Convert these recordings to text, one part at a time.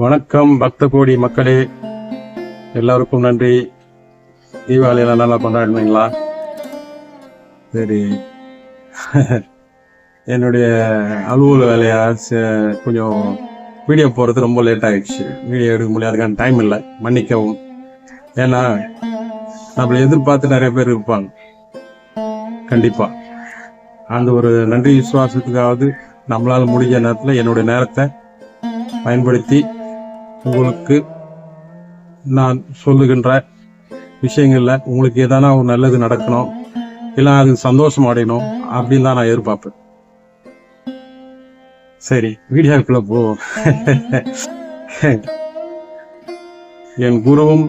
வணக்கம் பக்த கோடி மக்களே, எல்லாருக்கும் நன்றி. தீபாவளியெல்லாம் நல்லா கொண்டாடினீங்களா? சரி. என்னுடைய அலுவலக வேலையா கொஞ்சம் வீடியோ போகிறது ரொம்ப லேட் ஆகிடுச்சு. வீடியோ எடுக்க முடியாதுக்கான டைம் இல்லை, மன்னிக்கவும். ஏன்னா நம்மளை எதிர்பார்த்து நிறைய பேர் இருப்பாங்க. கண்டிப்பாக அந்த ஒரு நன்றி விசுவாசத்துக்காவது நம்மளால் முடிஞ்ச நேரத்தில் என்னுடைய நேரத்தை பயன்படுத்தி உங்களுக்கு நான் சொல்லுகின்ற விஷயங்களில் உங்களுக்கு எதனா ஒரு நல்லது நடக்கணும், இல்லை அது சந்தோஷம் அடையணும் அப்படின்னு தான் நான் எதிர்பார்ப்பேன். சரி, வீடியோக்குள்ள போ. என் குருவும்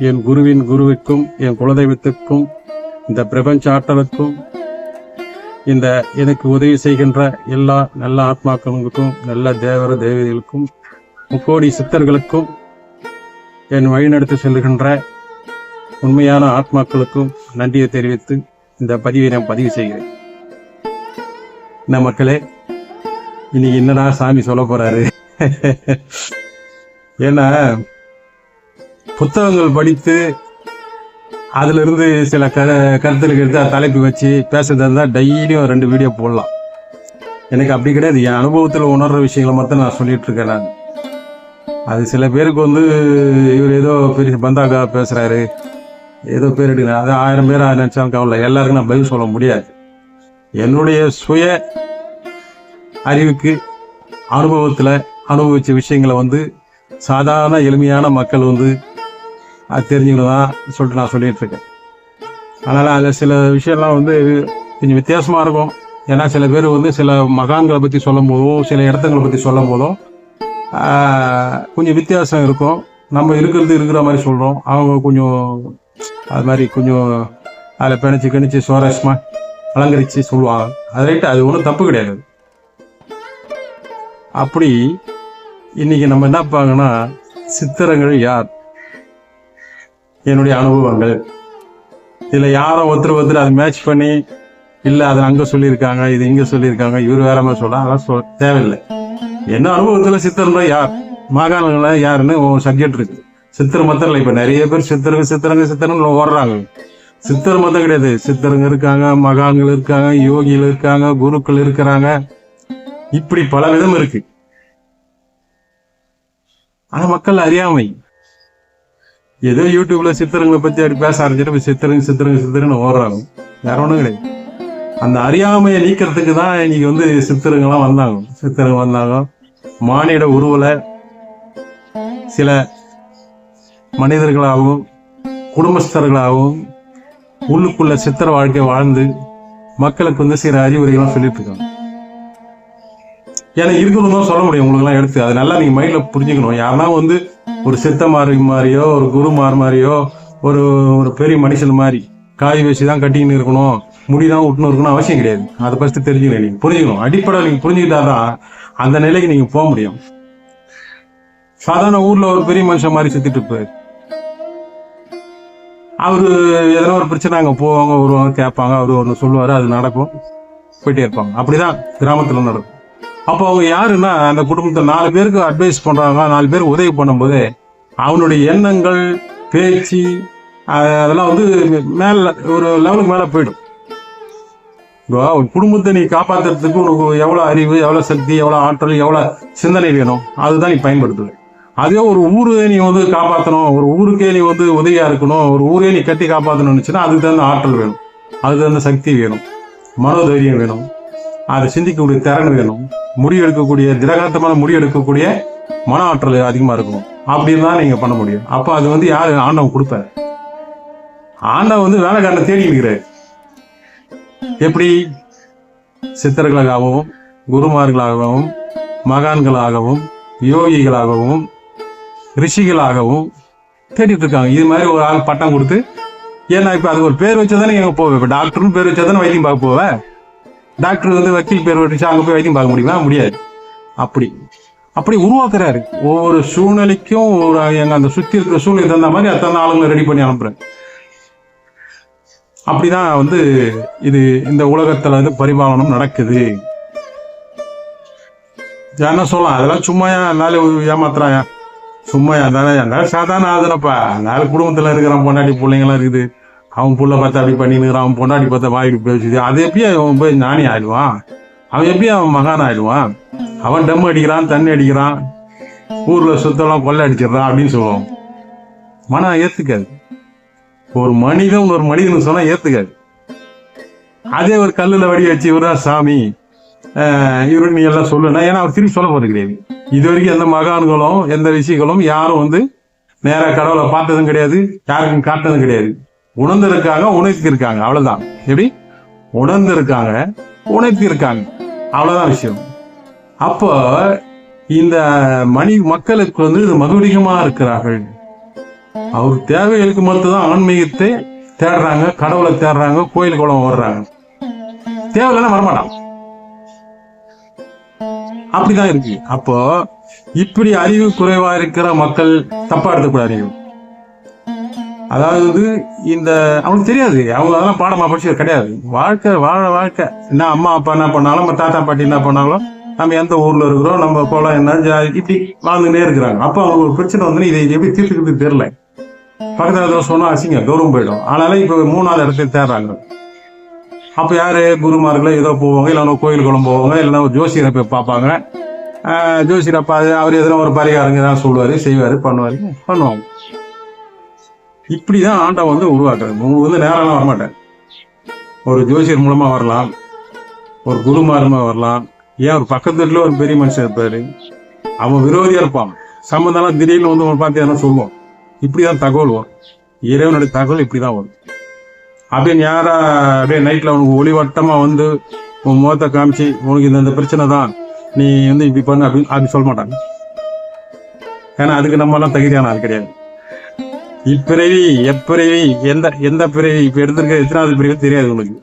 என் குருவின் குருவிற்கும் என் குலதெய்வத்திற்கும் இந்த பிரபஞ்ச ஆற்றலுக்கும் இந்த எனக்கு உதவி செய்கின்ற எல்லா நல்ல ஆத்மாக்களுக்கும் நல்ல தேவர தேவதைகளுக்கும் முக்கோடி சித்தர்களுக்கும் என் வழிநடத்தி செல்லுகின்ற உண்மையான ஆத்மாக்களுக்கும் நன்றியை தெரிவித்து இந்த பதிவை நான் பதிவு செய்கிறேன். என்ன மக்களே, இன்னைக்கு என்னடா சாமி சொல்ல போறாரு? ஏன்னா புத்தகங்கள் படித்து அதுல இருந்து சில கருத்துக்கள் எடுத்து தலைப்பு வச்சு பேசுறதா இருந்தால் டெய்லியும் 2 வீடியோ போடலாம். எனக்கு அப்படி கிடையாது. என் அனுபவத்தில் உணர்ற விஷயங்களை மட்டும் நான் சொல்லிட்டு இருக்கேன். நான் அது சில பேருக்கு இவர் ஏதோ பெரிய பந்தாக்கா பேசுறாரு, ஏதோ பேர் எடுக்கிறேன், அது 1000 பேர் நினைச்சாலும் கவலை. எல்லாருக்கும் நான் பதில் சொல்ல முடியாது. என்னுடைய சுய அறிவுக்கு அனுபவத்தில் அனுபவிச்ச விஷயங்களை சாதாரண எளிமையான மக்கள் அது தெரிஞ்சுக்கணும் சொல்லிட்டு நான் சொல்லிட்டு இருக்கேன். அதனால் அதில் சில விஷயம்லாம் கொஞ்சம் வித்தியாசமாக இருக்கும். ஏன்னா சில பேர் சில மகான்களை பற்றி சொல்லும் போதும் சில இடத்துங்களை பற்றி சொல்லும் போதும் கொஞ்சம் வித்தியாசம் இருக்கும். நம்ம இருக்கிற மாதிரி சொல்கிறோம், அவங்க கொஞ்சம் அது மாதிரி கொஞ்சம் அதில் பிணைச்சி சுவாரஸ்யமாக அலங்கரித்து சொல்லுவாங்க. அது ரைட்டு, அது ஒன்றும் தப்பு கிடையாது. அப்படி இன்னைக்கு நம்ம என்ன பார்க்கணும்னா, சித்திரங்கள் யார், என்னுடைய அனுபவங்கள். இதில் யாரும் ஒருத்தர் அதை மேட்ச் பண்ணி இல்லை அதை அங்கே சொல்லியிருக்காங்க, இது இங்கே சொல்லியிருக்காங்க, இவர் வேற மாதிரி சொல்ல, அதெல்லாம் தேவையில்லை. என்ன அனுபவத்தில் சித்திரம்னா யார், மாகாணங்கள யாருன்னு சப்ஜெக்ட் இருக்கு. சித்திரம் மத்தம் இல்லை. இப்போ நிறைய பேர் சித்திரங்க ஓடுறாங்க. சித்திரம் மத்தம் கிடையாது. சித்திரங்க இருக்காங்க, மகான்கள் இருக்காங்க, யோகிகள் இருக்காங்க, குருக்கள் இருக்கிறாங்க, இப்படி பல விதம் இருக்கு. ஆனா மக்கள் அறியாமை. ஏதோ யூடியூப்ல சித்திரங்களை பத்தி அப்படி பேச ஆரம்பிச்சிட்டு சித்திரங்க ஓடுறாங்க. வேற ஒண்ணும் கிடையாது. அந்த அறியாமையை நீக்கிறதுக்கு தான் இன்னைக்கு சித்திரங்கள்லாம் வந்தாங்க. மானிட உருவல சில மனிதர்களாகவும் குடும்பஸ்தர்களாகவும் உள்ளுக்குள்ள சித்திர வாழ்க்கை வாழ்ந்து மக்களுக்கு சில அறிவுரைகள்லாம் சொல்லிட்டு இருக்காங்க. ஏன்னா இருக்கணும் தான் சொல்ல முடியும் உங்களுக்குலாம் எடுத்து. அது நல்லா நீங்க மைண்ட்ல புரிஞ்சுக்கணும். யாருன்னா ஒரு சித்த மாதிரியோ ஒரு குரு மாதிரியோ ஒரு பெரிய மனுஷன் மாதிரி காய் வச்சு தான் கட்டிக்கின்னு இருக்கணும், முடிதான் விட்டுன்னு இருக்கணும் அவசியம் கிடையாது. அதை ஃபர்ஸ்ட் தெரிஞ்சுக்கணும். நீங்க புரிஞ்சுக்கணும். அடிப்படை நீங்க புரிஞ்சுக்கிட்டாதான் அந்த நிலைக்கு நீங்க போக முடியும். சாதாரண ஊர்ல ஒரு பெரிய மனுஷன் மாதிரி சுத்திட்டு இருப்பாரு. அவரு எதனா ஒரு பிரச்சனை அங்க போவாங்க, வருவாங்க, கேட்பாங்க, அவரு ஒன்று சொல்லுவாரு, அது நடக்கும், போயிட்டே இருப்பாங்க. அப்படிதான் கிராமத்துல நடக்கும். அப்போ அவங்க யாருன்னா, அந்த குடும்பத்தை 4 பேருக்கு அட்வைஸ் பண்றாங்க, 4 பேருக்கு உதவி பண்ணும்போது அவனுடைய எண்ணங்கள், பேச்சு, அதெல்லாம் மேல ஒரு லெவலுக்கு மேல போயிடும். ஒரு குடும்பத்தை நீ காப்பாற்றுறதுக்கு உனக்கு எவ்வளோ அறிவு, எவ்வளோ சக்தி, எவ்வளோ ஆற்றல், எவ்வளோ சிந்தனை வேணும், அதுதான் நீ பயன்படுத்துவ. அதே ஒரு ஊரே நீ காப்பாற்றணும், ஒரு ஊருக்கே நீ உதவியா இருக்கணும், ஒரு ஊரே நீ கட்டி காப்பாற்றணும்னுச்சுன்னா அதுக்கு தகுந்த ஆற்றல் வேணும், அதுக்கு தகுந்த சக்தி வேணும், மனோதைரியம் வேணும், அதை சிந்திக்கக்கூடிய திறன் வேணும், முடிவெடுக்கக்கூடிய திடகாத்தமான முடிவெடுக்கக்கூடிய மன ஆற்றல் அதிகமாக இருக்கணும். அப்படின்னு தான் நீங்கள் பண்ண முடியும். அப்போ அது யார் ஆண்டவன் கொடுப்பார். ஆண்டவன் வேலைக்காரனை தேடி இருக்கிறார். எப்படி? சித்தர்களாகவும் குருமார்களாகவும் மகான்களாகவும் யோகிகளாகவும் ரிஷிகளாகவும் தேடிட்டு இருக்காங்க. இது மாதிரி ஒரு ஆள் பட்டம் கொடுத்து, ஏன்னா இப்ப அது ஒரு பேர் வச்சாதானே எங்க போவேன். இப்ப டாக்டர்னு பேர் வச்சாதானே வைத்தியம் பார்க்க போவேன். டாக்டர் வக்கீல் பேர் வச்சா அங்க போய் வைத்தியம் பார்க்க முடியுமா? முடியாது. அப்படி உருவாக்குறாரு. ஒவ்வொரு சூழ்நிலைக்கும் அந்த சுத்தி இருக்கிற சூழ்நிலை தகுந்த மாதிரி அத்தனை ஆளுங்களை ரெடி பண்ணி அனுப்புறேன். அப்படிதான் இது இந்த உலகத்துல பரிபாலனம் நடக்குது. என்ன சொல்லலாம், அதெல்லாம் சும்மா என்னால ஏமாத்துறாங்க. சும்மா அந்த சாதாரண ஆகுதுனப்பா. அந்த ஆள் குடும்பத்துல இருக்கிற பொண்டாட்டி பிள்ளைங்களாம் இருக்குது. அவன் புள்ள பார்த்து அப்படி பண்ணினுக்கிறான், அவன் பொண்டாட்டி பார்த்து வாயிட்டு பேசுது. அது எப்படி அவன் போய் ஞானி ஆயிடுவான்? அவன் எப்படி அவன் மகான் ஆயிடுவான்? அவன் டம் அடிக்கிறான், தண்ணி அடிக்கிறான், ஊர்ல சுத்தலாம் கொள்ளை அடிச்சிடறான் அப்படின்னு சொல்லுவான். மனம் ஏத்துக்காது. ஒரு மனிதன் ஒரு மனிதன் சொன்னா ஏத்துக்காது. அதே ஒரு கல்லுல வடி வச்சு இவருதான் சாமி, இவரு நீ எல்லாம் சொல்லுனா, ஏன்னா அவர் திரும்பி சொல்ல போறது கிடையாது. இது வரைக்கும் எந்த மகான்களும் எந்த ரிஷிகளும் யாரும் வந்து நேரா கடவுளை பார்த்ததும் கிடையாது, யாருக்கும் காட்டினதும் கிடையாது. உணர்ந்திருக்காங்க, உணர்த்திருக்காங்க, அவ்வளவுதான். எப்படி உணர்ந்திருக்காங்க, உணர்த்திருக்காங்க, அவ்வளவுதான் விஷயம். அப்போ இந்த மக்களுக்கு வந்து இது மகுடிகமா இருக்கிறார்கள். அவர் தேவைகளுக்கு மட்டும்தான் ஆன்மீகத்தை தேடுறாங்க, கடவுளை தேடுறாங்க, கோயில் குளம் வர்றாங்க. தேவையில்லைன்னா வரமாட்டான். அப்படிதான் இருக்கு. அப்போ இப்படி அறிவு குறைவா இருக்கிற மக்கள் தப்பா எடுத்துக்கூடாது. அதாவது இந்த அவங்களுக்கு தெரியாது, அவங்க அதெல்லாம் பாடமா படிச்சது கிடையாது. வாழ்க்கை வாழ்க்கை என்ன, அம்மா அப்பா என்ன பண்ணாலும், நம்ம தாத்தா பாட்டி என்ன பண்ணாலும், நம்ம எந்த ஊர்ல இருக்கிறோம், நம்ம குளம் என்ன, இப்படி வாழ்ந்துட்டே இருக்கிறாங்க. அப்போ அவங்க ஒரு பிரச்சனை வந்து இதை எப்படி தீர்த்துக்கிறது தெரியல. பக்கத்துல சொன்னா அசிங்க கௌரவம் போயிடும். ஆனாலும் இப்ப 3வது இடத்துல தேடுறாங்க. அப்ப யாரு குருமார்களோ ஏதோ போவாங்க, இல்லைன்னா கோயில் குளம் போவாங்க, இல்லைன்னா ஒரு ஜோசியரை போய் பார்ப்பாங்க. ஜோசியரை பார்த்து அவர் எதனா ஒரு பரிகாரங்க தான் சொல்லுவாரு, செய்வாரு, பண்ணுவாங்க. இப்படிதான் ஆண்டவன் வந்து உருவாக்குறது. உங்களுக்கு வந்து நேரம்லாம் வரமாட்டேன். ஒரு ஜோசியர் மூலமா வரலாம், ஒரு குருமாரமா வரலாம், ஏன் ஒரு பக்கத்து வீட்டுல ஒரு பெரிய மனுஷன் இருப்பாரு, அவன் விரோதியா இருப்பான், சம்பந்தம் திடீர்னு வந்து உங்களை பார்த்து எதனா சொல்லுவோம். இப்படிதான் தகவல் வரும். இறைவனுடைய தகவல் இப்படிதான் வரும். அப்படியே யாரா அப்படியே நைட்ல உனக்கு ஒளிவட்டமா வந்து உன் முகத்தை காமிச்சு உனக்கு இந்த பிரச்சனை தான், நீ வந்து இப்படி பண்ணு அப்படின்னு சொல்ல மாட்டாங்க. ஏன்னா அதுக்கு நம்ம எல்லாம் தகுதியான ஆள் கிடையாது. இப்பிறவி எப்பிறவி எந்த பிறவி இப்ப எடுத்திருக்க எத்தனாவது பிறவி தெரியாது உனக்கு.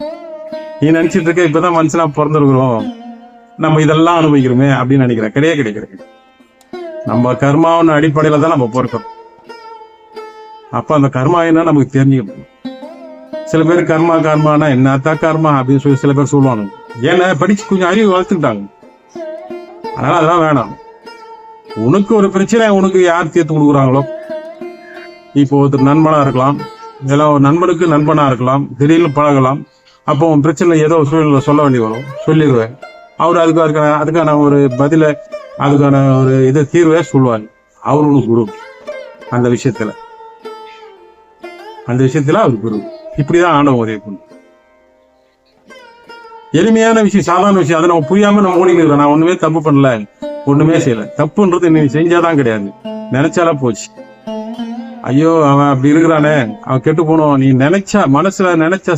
நீ நினைச்சிட்டு இருக்க இப்பதான் மனுஷனா பிறந்திருக்கிறோம், நம்ம இதெல்லாம் அனுபவிக்கிறோமே அப்படின்னு நினைக்கிறேன். கிடையாது. நம்ம கர்மாவின் அடிப்படையில தான் நம்ம பிறக்கிறோம். அப்ப அந்த கர்மா என்ன நமக்கு தெரிஞ்சுக்கணும். சில பேர் கர்மானா என்னத்தான் கர்மா அப்படின்னு சொல்லி சில பேர் சொல்லுவாங்க. ஏன்னா படிச்சு கொஞ்சம் அறிவு வளர்த்துக்கிட்டாங்க. அதனால அதெல்லாம் வேணாம். உனக்கு ஒரு பிரச்சனை உனக்கு யார் தீர்த்து கொடுக்குறாங்களோ, இப்போ ஒருத்தர் நண்பனா இருக்கலாம், இல்லை ஒரு நண்பனுக்கு நண்பனா இருக்கலாம், திடீர்னு பழகலாம். அப்போ உன் பிரச்சனை ஏதோ சூழ்நிலை சொல்ல வேண்டி வரும், சொல்லிடுவேன். அவர் அதுக்கான ஒரு பதில, அதுக்கான ஒரு இதை தீர்வை சொல்லுவார். அவர் உனக்கு குரு. அந்த விஷயத்துல அவர் குரு. இப்படிதான் ஆண்டவன் உதவி பண்ணும். எளிமையான விஷயம், சாதாரண விஷயம். அதை நம்ம புரியாம நம்ம ஓடிக்கிறோம். நான் ஒண்ணுமே தப்பு பண்ணல, ஒண்ணுமே செய்யல. தப்புன்றது நீ செஞ்சாதான் கிடையாது, நினைச்சாலும் போச்சு. ஐயோ அவன் அப்படி இருக்கிறானே, அவன் கெட்டு போனோம், நீ நினைச்சா மனசுல நினைச்ச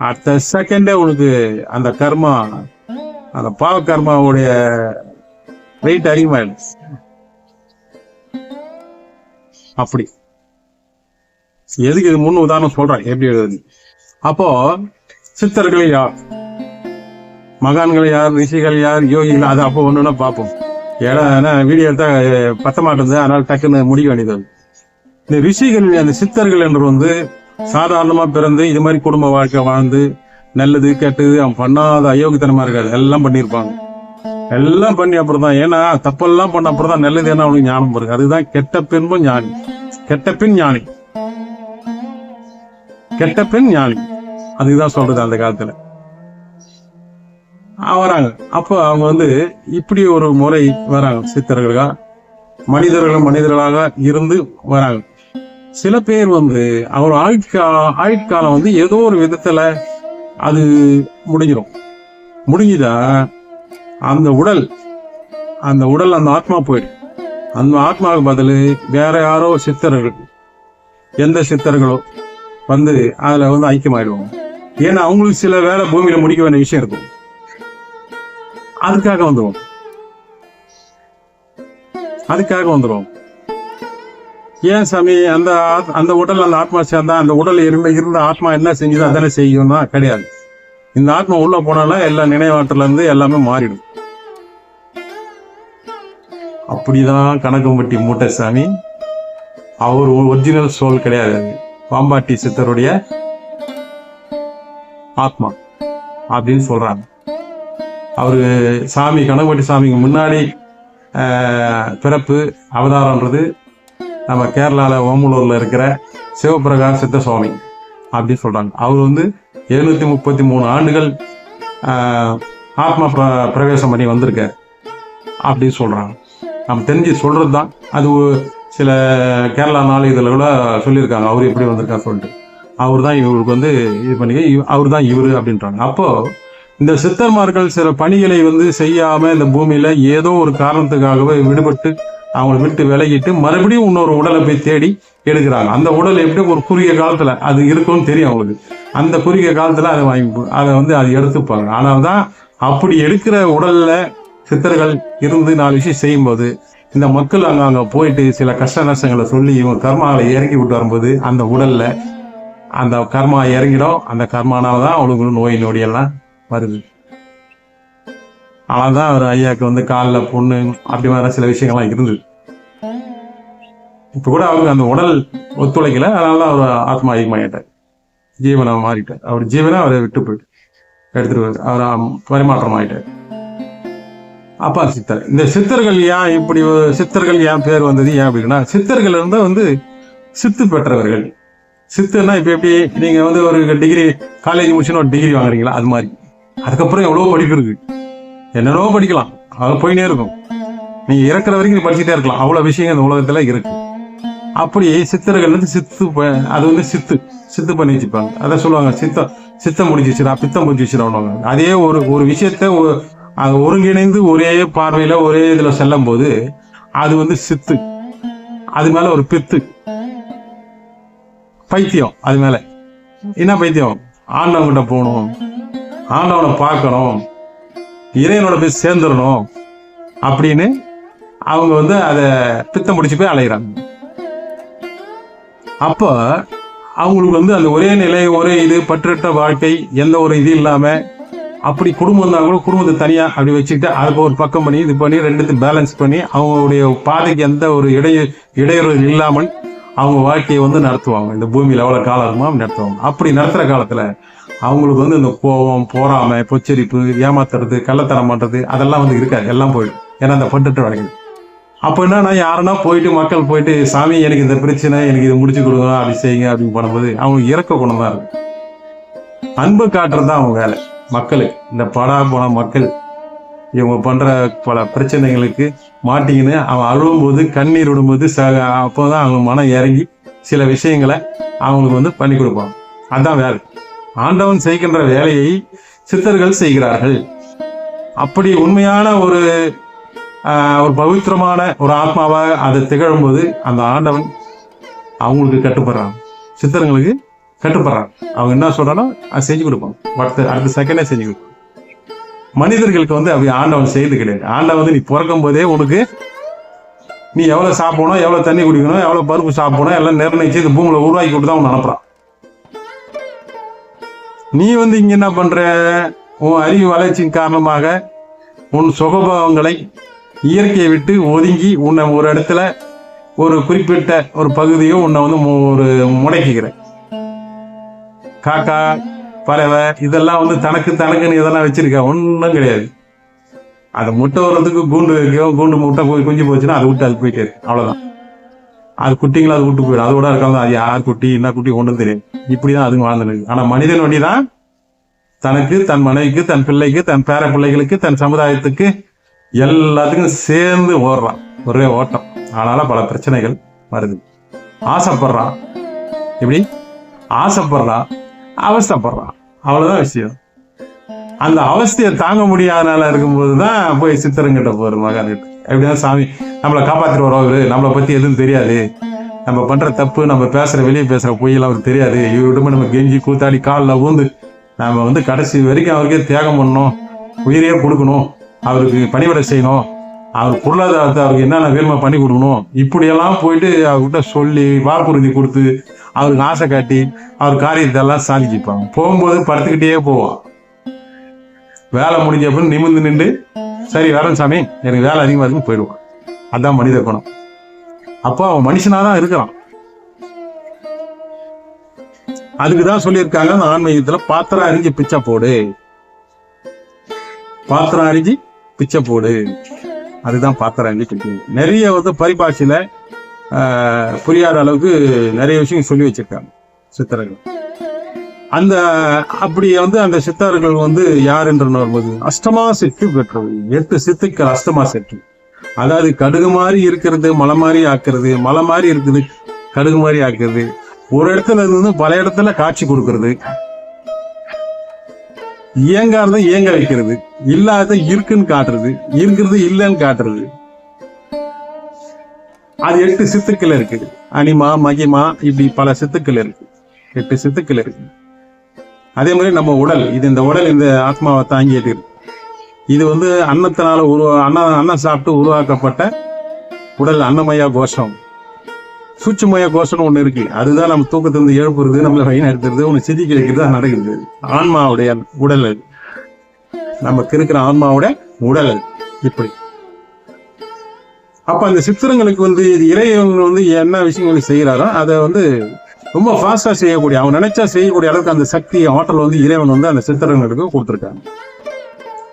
அடுத்த செகண்டே உனக்கு அந்த கர்மா, அந்த பாவ கர்மாவுடைய வெயிட் அதிகமாயிடுச்சு. அப்படி எதுக்கு இது முன் உதாரணம் சொல்றேன் எப்படி எழுது. அப்போ சித்தர்கள் யார், மகான்கள் யார், ரிஷிகள் யார், யோகிகள், அது அப்போ ஒண்ணுன்னா பார்ப்போம். ஏன்னா வீடியோ எடுத்தா பத்த மாட்டேங்குது, அதனால டக்குன்னு முடிக்க வேண்டியது. இந்த ரிஷிகள், அந்த சித்தர்கள் என்று வந்து சாதாரணமா பிறந்து இது மாதிரி குடும்ப வாழ்க்கை வாழ்ந்து நல்லது கெட்டது அவன் பண்ணாத அயோக்கியத்தனமா இருக்காது, எல்லாம் பண்ணியிருப்பாங்க. எல்லாம் பண்ணி அப்புறம் தான், ஏன்னா தப்பெல்லாம் பண்ண அப்புறம் தான் நல்லது என்ன அவனுக்கு ஞானம் வருது. அதுதான் கெட்ட பெண்பும் ஞானி, கெட்ட பெண் ஞானி, கெட்ட பெண் ஞானி. அதுதான் சொல்றது அந்த காலத்துல வராங்க. அப்போ அவங்க வந்து இப்படி ஒரு முறை வராங்க. சித்தர்களா மனிதர்களாக இருந்து வராங்க. சில பேர் வந்து அவர் ஆயுட்காலம் வந்து ஏதோ ஒரு விதத்துல அது முடிஞ்சுதா அந்த உடல் அந்த ஆத்மா போயிடும். அந்த ஆத்மாவுக்கு பதில் வேற யாரோ சித்தர்கள், எந்த சித்தர்களோ வந்து அதுல வந்து ஐக்கியமாயிடுவாங்க. ஏன்னா அவங்களுக்கு சில வேலை பூமியில முடிக்க வேண்டிய விஷயம் இருக்கும், அதுக்காக வந்துடும். ஏன் சாமி அந்த உடல் அந்த ஆத்மா சேர்ந்தா அந்த உடல் இருந்த ஆத்மா என்ன செஞ்சதோ அதானே செய்யும்னா கிடையாது. இந்த ஆத்மா உள்ள போனாலும் எல்லா நினைவாற்றல இருந்து எல்லாமே மாறிடும். அப்படிதான் கணக்கம்பட்டி மூட்டைசாமி, அவர் ஒரிஜினல் சோல் கிடையாது, பாம்பாட்டி சித்தருடைய ஆத்மா அப்படின்னு சொல்றாங்க. அவரு சாமி கணக்கம்பட்டி சாமிக்கு முன்னாடி பிறப்பு அவதாரன்றது நம்ம கேரளாவில் ஓமலூரில் இருக்கிற சிவபிரகாஷ் சித்த சுவாமி அப்படின்னு சொல்கிறாங்க. அவர் வந்து 733 ஆண்டுகள் ஆத்மா பிரவேசம் பண்ணி வந்திருக்கார் அப்படின்னு சொல்கிறாங்க. நம்ம தெரிஞ்சு சொல்கிறது தான். அது சில கேரளா நாளிதழில் சொல்லியிருக்காங்க அவர் எப்படி வந்திருக்காரு சொல்லிட்டு. அவர் தான் இவருக்கு வந்து இது பண்ணி அவர் தான் இவர் அப்படின்றாங்க. அப்போது இந்த சித்தர்மார்கள் சில பணிகளை வந்து செய்யாமல் இந்த பூமியில் ஏதோ ஒரு காரணத்துக்காகவே விடுபட்டு அவங்கள விட்டு விலகிட்டு மறுபடியும் இன்னொரு உடலை போய் தேடி எடுக்கிறாங்க. அந்த உடல் எப்படி ஒரு குறுகிய காலத்தில் அது இருக்கும்னு தெரியும் அவங்களுக்கு. அந்த குறுகிய காலத்தில் அதை வந்து அது எடுத்துப்பாங்க. ஆனால் தான் அப்படி எடுக்கிற உடலில் சித்தர்கள் இருந்து 4 விஷயம் செய்யும்போது இந்த மக்கள் அங்கே போயிட்டு சில கஷ்ட நஷ்டங்களை சொல்லி இவங்க கர்மாவை இறக்கி விட்டு வரும்போது அந்த உடலில் அந்த கர்மா இறங்கிடும். அந்த கர்மானால தான் அவங்களுக்கு நோய் நொடியெல்லாம் வருது. ஆனால் தான் அவர் ஐயாவுக்கு வந்து காலில் புண்ணு அப்படி மாதிரி சில விஷயங்கள்லாம் இருந்தது. இப்போ கூட அவருக்கு அந்த உடல் ஒத்துழைக்கல. அதனால தான் அவர் ஆத்மா ஐக்கியமாயிட்டார், ஜீவனை மாறிட்டார். அவர் ஜீவனை அவரை விட்டு போயிட்டு எடுத்துட்டு அவர் பரிமாற்றம் ஆகிட்டார். அப்பா சித்தர். இந்த சித்தர்கள் ஏன் இப்படி சித்தர்கள் ஏன் பேர் வந்தது ஏன் அப்படின்னா, சித்தர்கள் இருந்தால் வந்து சித்து பெற்றவர்கள். சித்துன்னா இப்போ எப்படி நீங்கள் வந்து ஒரு டிகிரி காலேஜ் முடிச்சுன்னு ஒரு டிகிரி வாங்குறீங்களா, அது மாதிரி. அதுக்கப்புறம் எவ்வளோ படிப்பு இருக்கு, என்னென்னவோ படிக்கலாம், அது போயினே இருக்கும். நீங்கள் இறக்குற வரைக்கும் நீ படிச்சுட்டே இருக்கலாம். அவ்வளோ விஷயங்கள் இந்த உலகத்தில் இருக்கு. அப்படி சித்தர்கள் வந்து அது வந்து சித்து பண்ணி வச்சுப்பாங்க. அதை சொல்லுவாங்க சித்தம் முடிச்சிச்சுடா, பித்தம் முடிச்சிச்சுடாங்க. அதே ஒரு விஷயத்த அது ஒருங்கிணைந்து ஒரே பார்வையில் ஒரே இதில் செல்லும் போது அது வந்து சித்து. அது மேலே ஒரு பித்து பைத்தியம். அது மேலே என்ன பைத்தியம்? ஆண்டவன்கிட்ட போகணும், ஆண்டவனை பார்க்கணும், இறைவனோட போய் சேர்ந்துடணும் அப்படின்னு அவங்க வந்து அதை பித்தம் முடிச்சு போய் அலைகிறாங்க. அப்போ அவங்களுக்கு வந்து அந்த ஒரே நிலை ஒரே இது பற்றற்ற வாழ்க்கை, எந்த ஒரு இது இல்லாமல் அப்படி குடும்பம் இருந்தால் கூட குடும்பத்தை தனியாக அப்படி வச்சுக்கிட்டு அதுக்கு ஒரு பக்கம் பண்ணி இது பண்ணி ரெண்டுத்தையும் பேலன்ஸ் பண்ணி அவங்களுடைய பாதைக்கு எந்த ஒரு இடையூறு இல்லாமல் அவங்க வாழ்க்கையை வந்து நடத்துவாங்க. இந்த பூமியில் எவ்வளோ காலம் இருக்குமோ நடத்துவாங்க. அப்படி நடத்துகிற காலத்தில் அவங்களுக்கு வந்து இந்த கோபம், போராமை, பொச்சரிப்பு, ஏமாத்துறது, கள்ளத்தனம் பண்ணுறது அதெல்லாம் வந்து இருக்காது. எல்லாம் போயிடும். ஏன்னா அந்த பட்டுட்டு வரைக்கும் அப்போ என்னன்னா யாருன்னா போயிட்டு மக்கள் போயிட்டு சாமி எனக்கு இந்த பிரச்சனை, எனக்கு இதை முடிச்சு கொடுங்க, அப்படி செய்யுங்க அப்படின்னு பண்ணும்போது அவங்களுக்கு இறக்க குணம் தான் இருக்கும். அன்பு காட்டுறது தான் அவங்க வேலை. மக்களுக்கு இந்த படா போன மக்கள் இவங்க பண்ணுற பல பிரச்சனைகளுக்கு மாட்டிக்கின்னு அவன் அழுவும்போது கண்ணீர் விடும்போது அப்போ தான் அவங்க மனம் இறங்கி சில விஷயங்களை அவங்களுக்கு வந்து பண்ணி கொடுப்பாங்க. அதுதான் வேலை. ஆண்டவன் செய்கின்ற வேலையை சித்தர்கள் செய்கிறார்கள். அப்படி உண்மையான ஒரு பவித்திரமான ஒரு ஆத்மாவாக அதை திகழும்போது அந்த ஆண்டவன் அவங்களுக்கு கட்டுப்படுறாங்க, சித்தர்களுக்கு கட்டுப்படுறாங்க. அவங்க என்ன சொல்றாலும் அதை செஞ்சு கொடுப்பாங்க. அடுத்த செகண்டே செஞ்சு கொடுப்பாங்க. மனிதர்களுக்கு வந்து அப்படி ஆண்டவன் செய்து கிடையாது. ஆண்டவன் வந்து நீ பிறக்கும் போதே உனக்கு நீ எவ்வளோ சாப்பிடணும், எவ்வளோ தண்ணி குடிக்கணும், எவ்வளோ பருப்பு சாப்பிடணும் எல்லாம் நிர்ணயிச்சு இந்த பூமியில் உருவாக்கி கொடுத்து தான் அவன் அனுப்புறான். நீ வந்து இங்கே என்ன பண்ற? உன் அறிவு வளர்ச்சியின் காரணமாக உன் சுகபோகங்களை இயற்கையை விட்டு ஒதுங்கி உன்னை ஒரு இடத்துல ஒரு குறிப்பிட்ட ஒரு பகுதியோ உன்னை வந்து ஒரு முடக்கிக்கிற. காக்கா, பறவை இதெல்லாம் வந்து தனக்குன்னு இதெல்லாம் வச்சிருக்க ஒன்றும் கிடையாது. அதை முட்டை வர்றதுக்கு கூண்டு வைக்கும். கூண்டு முட்டை போய் குஞ்சு போச்சுன்னா அதை விட்டு அது போயிட்டே இருக்கு. அவ்வளோதான். அது குட்டிங்களும் அது விட்டு போயிடும். அதோட இருக்காங்க அது யார் குட்டி என்ன குட்டி ஒன்றும் தெரியாது. இப்படிதான் அதுங்க வாழ்ந்துருக்கு. ஆனால் மனிதன் வண்டி தான் தனக்கு, தன் மனைவிக்கு, தன் பிள்ளைக்கு, தன் பேர பிள்ளைகளுக்கு, தன் சமுதாயத்துக்கு எல்லாத்துக்கும் சேர்ந்து ஓடுறான். ஒரே ஓட்டம். அதனால பல பிரச்சனைகள் வருது. ஆசைப்படுறான். இப்படி ஆசைப்படுறான், அவஸ்தைப்படுறான். அவ்வளவுதான் விஷயம். அந்த அவஸ்தையை தாங்க முடியாதனால இருக்கும்போது தான் போய் சித்தரங்கிட்ட போகிற மகான்கிட்ட. எப்படின்னா சாமி நம்மளை காப்பாற்றிட்டு வரோம், நம்மளை பற்றி எதுவும் தெரியாது, நம்ம பண்ணுற தப்பு, நம்ம பேசுகிற வெளியே பேசுகிற பொய்யெல்லாம் அவருக்கு தெரியாது, இவருமே நம்ம கெஞ்சி கூத்தாடி காலில் ஊந்து நம்ம வந்து கடைசி வரைக்கும் அவருக்கே தியாகம் பண்ணணும், உயிரையே கொடுக்கணும், அவருக்கு பணிவிடை செய்யணும், அவர் பொருளாதாரத்தை அவருக்கு என்னென்ன வேணுமா பண்ணி கொடுக்கணும், இப்படியெல்லாம் போயிட்டு அவர்கிட்ட சொல்லி வாக்குறுதி கொடுத்து அவருக்கு ஆசை காட்டி அவர் காரியத்தெல்லாம் சாதிச்சுப்பாங்க. போகும்போது படுத்துக்கிட்டே போவான். வேலை முடிஞ்ச அப்படின்னு நிமிர்ந்து நின்று சரி வரேன் சாமி எனக்கு வேலை அதிகமாக இருக்குன்னு போயிடுவான். அதுதான் மனித குணம். அப்போ அவன் மனுஷனாக தான் இருக்கிறான். அதுக்குதான் சொல்லியிருக்காங்க அந்த ஆன்மீகத்தில் பாத்திரம் அறிஞ்சு பிச்சை போடு, பாத்திரம் அறிஞ்சு பிச்சை போடு. அதுதான் பாத்திரங்கி டெக்னிக். நிறைய வந்து பரிபாஷையில புரியாத அளவுக்கு நிறைய விஷயம் சொல்லி வச்சிருக்காங்க சித்தர்கள். அந்த அப்படி வந்து அந்த சித்தர்கள் வந்து யார் என்று வரும்போது அஷ்டமா சித்து பெற்றது. 8 சித்துக்கள் அஷ்டமா சித்து. அதாவது கடுகு மாதிரி இருக்கிறது மலை மாதிரி ஆக்குறது, மலை மாதிரி இருக்குது கடுகு மாதிரி ஆக்குறது, ஒரு இடத்துல இருந்து பல இடத்துல காட்சி கொடுக்கறது, இயங்காத இயங்க வைக்கிறது, இல்லாத இருக்குன்னு காட்டுறது, இருக்கிறது இல்லைன்னு காட்டுறது. அது 8 சித்துக்கள் இருக்குது. அனிமா மகிமா இப்படி பல சித்துக்கள் இருக்கு. 8 சித்துக்கள் இருக்கு. அதே மாதிரி நம்ம உடல், இந்த உடல் இந்த ஆத்மாவை தாங்கிட்டு இருக்கு. இது வந்து அன்னத்தினால அன்னம் சாப்பிட்டு உருவாக்கப்பட்ட உடல். அன்னமய கோஷம், சூட்சுமய கோஷம் ஒண்ணு இருக்கு. அதுதான் நம்ம தூக்கத்திலிருந்து எழுப்புறது, நம்மள வழி நடத்துறது, ஒண்ணு சிதிக்க வைக்கிறது தான் நடக்குது. ஆன்மாவுடைய உடல் அது, நமக்கு இருக்கிற ஆன்மாவோட உடல் அது. இப்படி அப்ப அந்த சித்திரங்களுக்கு வந்து இறைவன் வந்து என்ன விஷயங்களை செய்யறாரோ அதை வந்து ரொம்ப ஃபாஸ்டா செய்யக்கூடிய, அவங்க நினைச்சா செய்யக்கூடிய அளவுக்கு அந்த சக்தி ஆற்றல் வந்து இறைவன் வந்து அந்த சித்திரங்களுக்கு கொடுத்துருக்காங்க.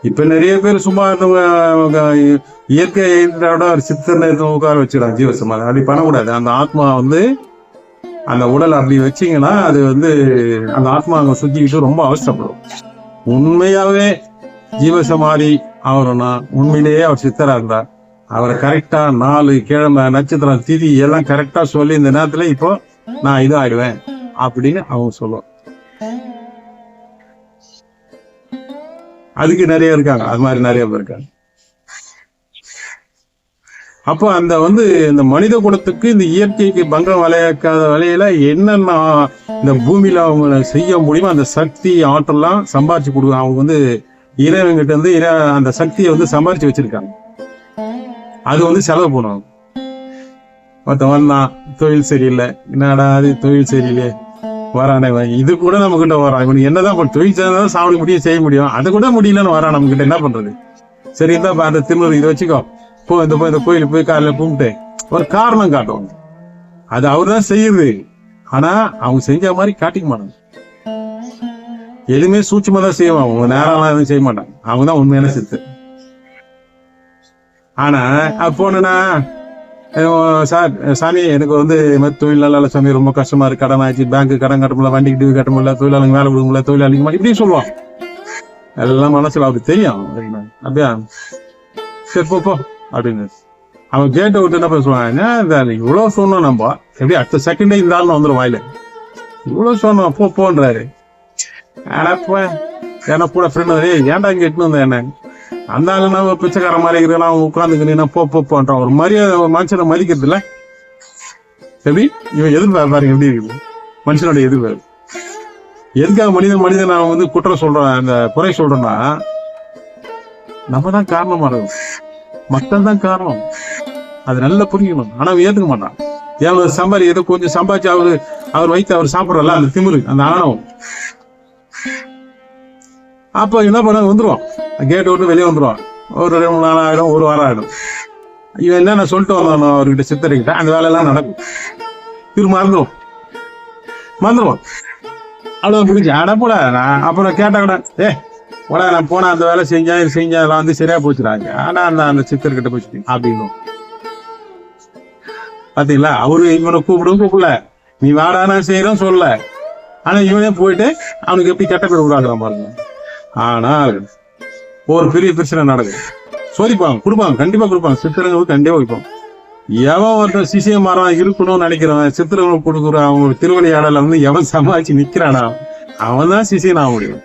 இப்ப நிறைய பேர் சும்மா இயற்கையோட ஒரு சித்திர உட்கார வச்சுக்கிறாங்க ஜீவசமாதி. அப்படி பண்ணக்கூடாது. அந்த ஆத்மா வந்து அந்த உடல் அப்படி வச்சிங்கன்னா அது வந்து அந்த ஆத்மா அங்க சுத்திக்கிட்டு ரொம்ப அவசரப்படும். உண்மையாவே ஜீவசமாதி ஆகணும்னா உண்மையிலேயே அவர் சித்தரா இருந்தா அவரை கரெக்டா 4 கிழமை நட்சத்திரம் திதி எல்லாம் கரெக்டா சொல்லி இந்த நேரத்துல இப்போ நான் இது ஆயிடுவேன் அப்படின்னு அவங்க சொல்லுவோம். அதுக்கு நிறைய இருக்காங்க, அது மாதிரி நிறைய பேர் இருக்காங்க. அப்போ அந்த வந்து இந்த மனித குலத்துக்கு இந்த இயற்கைக்கு பங்கம் விளையாக்காத வகையில என்னென்ன இந்த பூமியில அவங்க செய்ய முடியுமோ அந்த சக்தி ஆற்றலாம் சம்பாரிச்சு கொடுக்க அவங்க வந்து இறைவன்கிட்ட வந்து அந்த சக்தியை வந்து சம்பாரிச்சு வச்சிருக்காங்க. அது வந்து செலவு பண்ணுவாங்க. ஒருத்தன் வந்தான், தொழில் சரியில்லை, என்னடா அது தொழில் சரியில்லையே வரானே, இது கூட நம்ம கிட்ட வரான், இவனுக்கு என்னதான் தொழில் சேர்ந்தாலும் சாப்பிட முடியும் செய்ய முடியும், அது கூட முடியலன்னு வரான் நம்ம கிட்ட, என்ன பண்றது? சரி இருந்தா அந்த திருநூறு இதை வச்சுக்கோ, இந்த கோயிலுக்கு போய் காலையில கும்பிட்டு ஒரு காரணம் காட்டுவாங்க. அது அவர் தான் செய்யுது, ஆனா அவங்க செஞ்ச மாதிரி காட்டிக்க மாட்டாங்க. எதுவுமே சூட்சமா தான் செய்வாங்க, அவங்க நேரம்லாம் எதுவும் செய்ய மாட்டாங்க. அவங்க தான் உண்மையான சித்து. ஆனா போனா சார் சாமி எனக்கு வந்து தொழில் நல்லா சாமி ரொம்ப கஷ்டமா இருக்கு, கடன் ஆச்சு, பேங்க் கடன் கட்ட முடியல, வண்டிக்கு டிவி கட்ட முடியல, தொழிலாளங்க வேலை கொடுக்க முடியல, தொழிலாளிங்க இப்படின்னு சொல்லுவான். எல்லாம் மனசுல அப்படி தெரியும். அப்படியா சரி போ அப்படின்னு அவன் கேட்ட விட்டு என்ன பேசுவான், இவ்வளவு சொன்னோம் நம்ம எப்படி அடுத்த செகண்டே இந்த ஆள் வந்துடும் வாயில, இவ்வளவு சொன்னோம் போன்றாரு. ஏன்னா கூட ஃப்ரெண்ட் ஏன்டா இங்க எட்டுன்னு வந்தேன் என்ன அந்த ஆளுனா பிச்சைக்கார மாதிரி இருக்கிறான், அவன் உட்காந்துக்கினா போன்றான். ஒரு மரியாதை மனுஷனை மதிக்கிறது இல்ல. எப்படி இவன் எதிர்பார்ப்பு பாருங்க எப்படி இருக்குது மனுஷனோட எதிர்பார்ப்பு. எதுக்காக மனிதன் அவன் வந்து குற்றம் சொல்றான், அந்த குறை சொல்றோம்னா நம்ம தான் காரணமா இருக்கும், மக்கள் தான் காரணம். அது நல்லா புரிஞ்சுக்கணும். ஆனா அவன் ஏத்துக்க மாட்டான். ஏன் ஏதோ கொஞ்சம் சம்பாதிச்சு அவர் வைத்து அவர் சாப்பிடறல அந்த திமிரு, அந்த ஆணவம். அப்ப என்ன பண்ண வந்துருவான், கேட்டு விட்டு வெளியே வந்துருவான். ஒரு 2 நாள் ஆயிடும், ஒரு வாரம் ஆயிடும். இவன் என்ன நான் சொல்லிட்டு வந்தானோ அவர்கிட்ட சித்தரிக்கிட்ட அந்த வேலையெல்லாம் நடக்கும். இவரு மறந்துடுவான். அவ்வளவு முடிஞ்சு அடப்போட நான் அப்புறம் கேட்டா கூட போடா நான் போனா அந்த வேலை செஞ்சேன் அதெல்லாம் வந்து சரியா போச்சுறாங்க. ஆனா அந்த சித்தர்கிட்ட போச்சு அப்படின்னு பாத்தீங்களா. அவரு இவனை கூப்பிடல, நீ வாடா நான் செய்யறோம் சொல்லல. ஆனா இவனே போயிட்டு அவனுக்கு எப்படி கெட்ட பேர் உருவாக்குறான் பாருங்க. ஆனால் ஒரு பெரிய பிரச்சனை நடக்கும். சோதிப்பாங்க, கொடுப்பாங்க, கண்டிப்பா கொடுப்பாங்க. சித்திரங்களுக்கு கண்டிப்பா வைப்பாங்க. எவன் ஒருத்தர் சிசிய மரம் இருக்கணும்னு நினைக்கிறவன் சித்திரங்களுக்கு கொடுக்குற அவங்க திருவள்ளியாடல வந்து எவன் சமாளிச்சு நிக்கிறானா அவன் தான் சிசியன் ஆக முடியும்.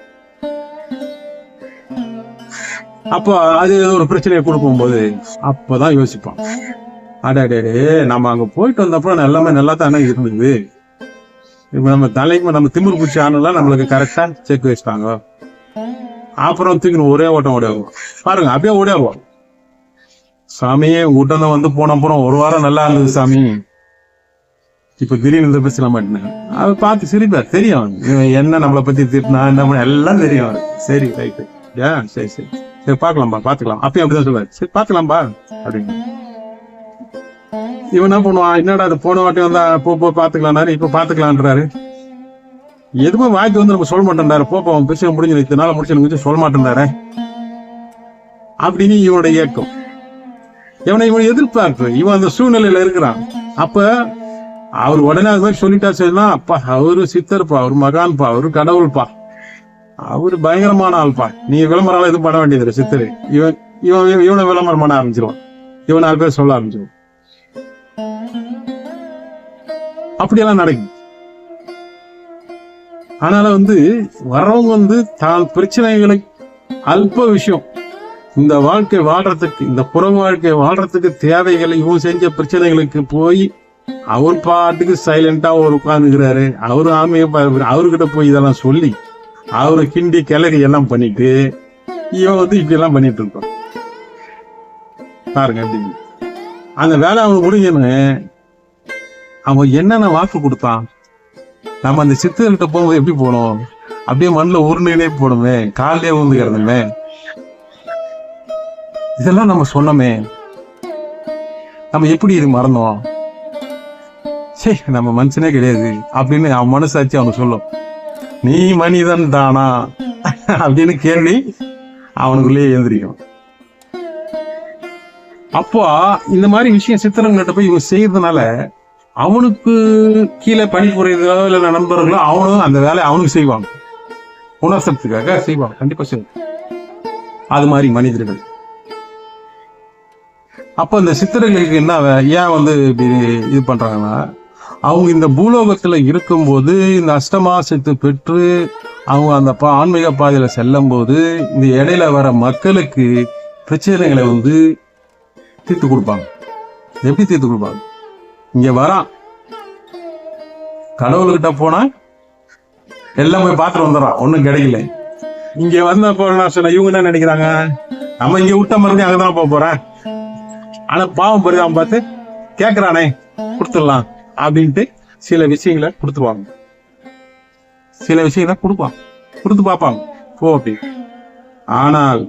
அப்போ அது ஒரு பிரச்சனையை கொடுக்கும் போது அப்பதான் யோசிப்பான், அடே நம்ம அங்க போயிட்டு வந்தப்பறம் எல்லாமே நல்லா தானே இருந்தது. இப்ப நம்ம தலைக்கு நம்ம திமிரு பூச்சி ஆனெல்லாம் நம்மளுக்கு கரெக்டா செக் வச்சுட்டாங்க. அப்புறம் தூக்கணும் ஒரே ஓட்டம் ஓடியாகும் பாருங்க. அப்படியே ஓடியாகும். சாமியே கூட்டம் வந்து போன அப்புறம் ஒரு வாரம் நல்லா இருந்தது சாமி, இப்ப திடீர்னு இந்த பிரச்சனை மாட்டேன். அதை பார்த்து சிரிப்பார். தெரியும் என்ன நம்மளை பத்தி திட்டினா என்ன பண்ண எல்லாம் தெரியும். சரி ரைட்டு சரி சரி சரி பாக்கலாம்பா பாத்துக்கலாம். அப்பயும் அப்படிதான் சொல்லுவாரு, சரி பாத்துக்கலாம்பா அப்படின்னு. இவன் என்ன பண்ணுவான், என்னடா அது போன வாட்டி வந்தா போ பாத்துக்கலாம்னாரு, இப்ப பாத்துக்கலான்றாரு. எதுவுமே வாய்க்கு வந்து நம்ம சொல்ல மாட்டேன்டாரு. அவன் பிரச்சனை முடிஞ்சு இத்தனால முடிச்சு சொல்ல மாட்டேன்டாரு அப்படின்னு இவனோட இயக்கம். இவன் எதிர்பார்ப்பு, இவன் அந்த சூழ்நிலையில இருக்கிறான். அப்ப அவர் உடனே அது மாதிரி சொல்லிட்டா சரினா, அப்பா அவரு சித்தர்ப்பா, அவரு மகான்பா, அவரு கடவுள்பா, அவரு பயங்கரமான ஆள்பா, நீங்க விளம்பரம் எதுவும் பண்ண வேண்டியது சித்தரு, இவனை விளம்பரம் பண்ண ஆரம்பிச்சிருவான், இவன் 4 பேர் சொல்ல ஆரம்பிச்சிருவான். அப்படியெல்லாம் நடக்கும். ஆனால வர்றவங்க தான் பிரச்சனைகளை அல்ப விஷயம், இந்த வாழ்க்கை வாழ்றதுக்கு, இந்த புற வாழ்க்கை வாழ்றதுக்கு தேவைகளை இவன் செஞ்ச பிரச்சனைகளுக்கு போய் அவர் பாட்டுக்கு சைலண்டா ஒரு உட்கார்ந்துக்கிறாரு. அவரு ஆமையை அவர்கிட்ட போய் இதெல்லாம் சொல்லி அவரை கிண்டி கிளறி எல்லாம் பண்ணிட்டு இவன் இப்படி எல்லாம் பண்ணிட்டு இருப்பான். பாருங்க எப்படி அந்த வேலை அவனுக்கு முடிஞ்சன்னு அவன் என்னென்ன வாக்கு கொடுத்தான். நம்ம அந்த சித்தர்கிட்ட போகும்போது எப்படி போனோம், அப்படியே மண்ணில் உருண்டையிலே போடுமே, காலிலே ஊந்து கிடந்துமே, இதெல்லாம் நம்ம சொன்னோமே, நம்ம எப்படி இது மறந்தோம், சே நம்ம மனுஷனே கிடையாது அப்படின்னு அவன் மனசாச்சு அவனுக்கு சொல்லும். நீ மனிதன் தானா அப்படின்னு கேள்வி அவனுக்குள்ளேயே எழுந்திரிக்கும். அப்போ இந்த மாதிரி விஷயம் சித்திரங்கிட்ட போய் இவன் செய்யறதுனால அவனுக்கு கீழே பணிபுரியதோ இல்ல நண்பர்களோ அவனும் அந்த வேலையை அவனுக்கு செய்வாங்க, உணர்த்துறதுக்காக செய்வாங்க, கண்டிப்பா செய்வாங்க. அது மாதிரி மனிதர்கள். அப்ப இந்த சித்திரங்களுக்கு என்ன ஏன் இப்படி இது பண்றாங்கன்னா, அவங்க இந்த பூலோகத்துல இருக்கும்போது இந்த அஷ்டமாசத்து பெற்று அவங்க அந்த ஆன்மீக பாதையில செல்லும் போது இந்த இடையில வர மக்களுக்கு பிரச்சனைகளை தீர்த்து கொடுப்பாங்க. எப்படி தீர்த்து கொடுப்பாங்க, இங்க வரான் கடவுள்கிட்ட போனா எல்லாம் போய் பார்த்துட்டு வந்துடுறான், ஒன்னும் கிடைக்கல. இங்க வந்த சொன்ன இவங்க என்ன நினைக்கிறாங்க, நம்ம இங்க விட்ட மறுபடியும் அங்கதான் போக போறேன், ஆனா பாவம் பெரிய அவன் பார்த்து கேக்குறானே கொடுத்துடலாம் அப்படின்ட்டு சில விஷயங்களை கொடுத்துருவாங்க, சில விஷயங்களை கொடுத்து பார்ப்பாங்க போ அப்படி. ஆனால்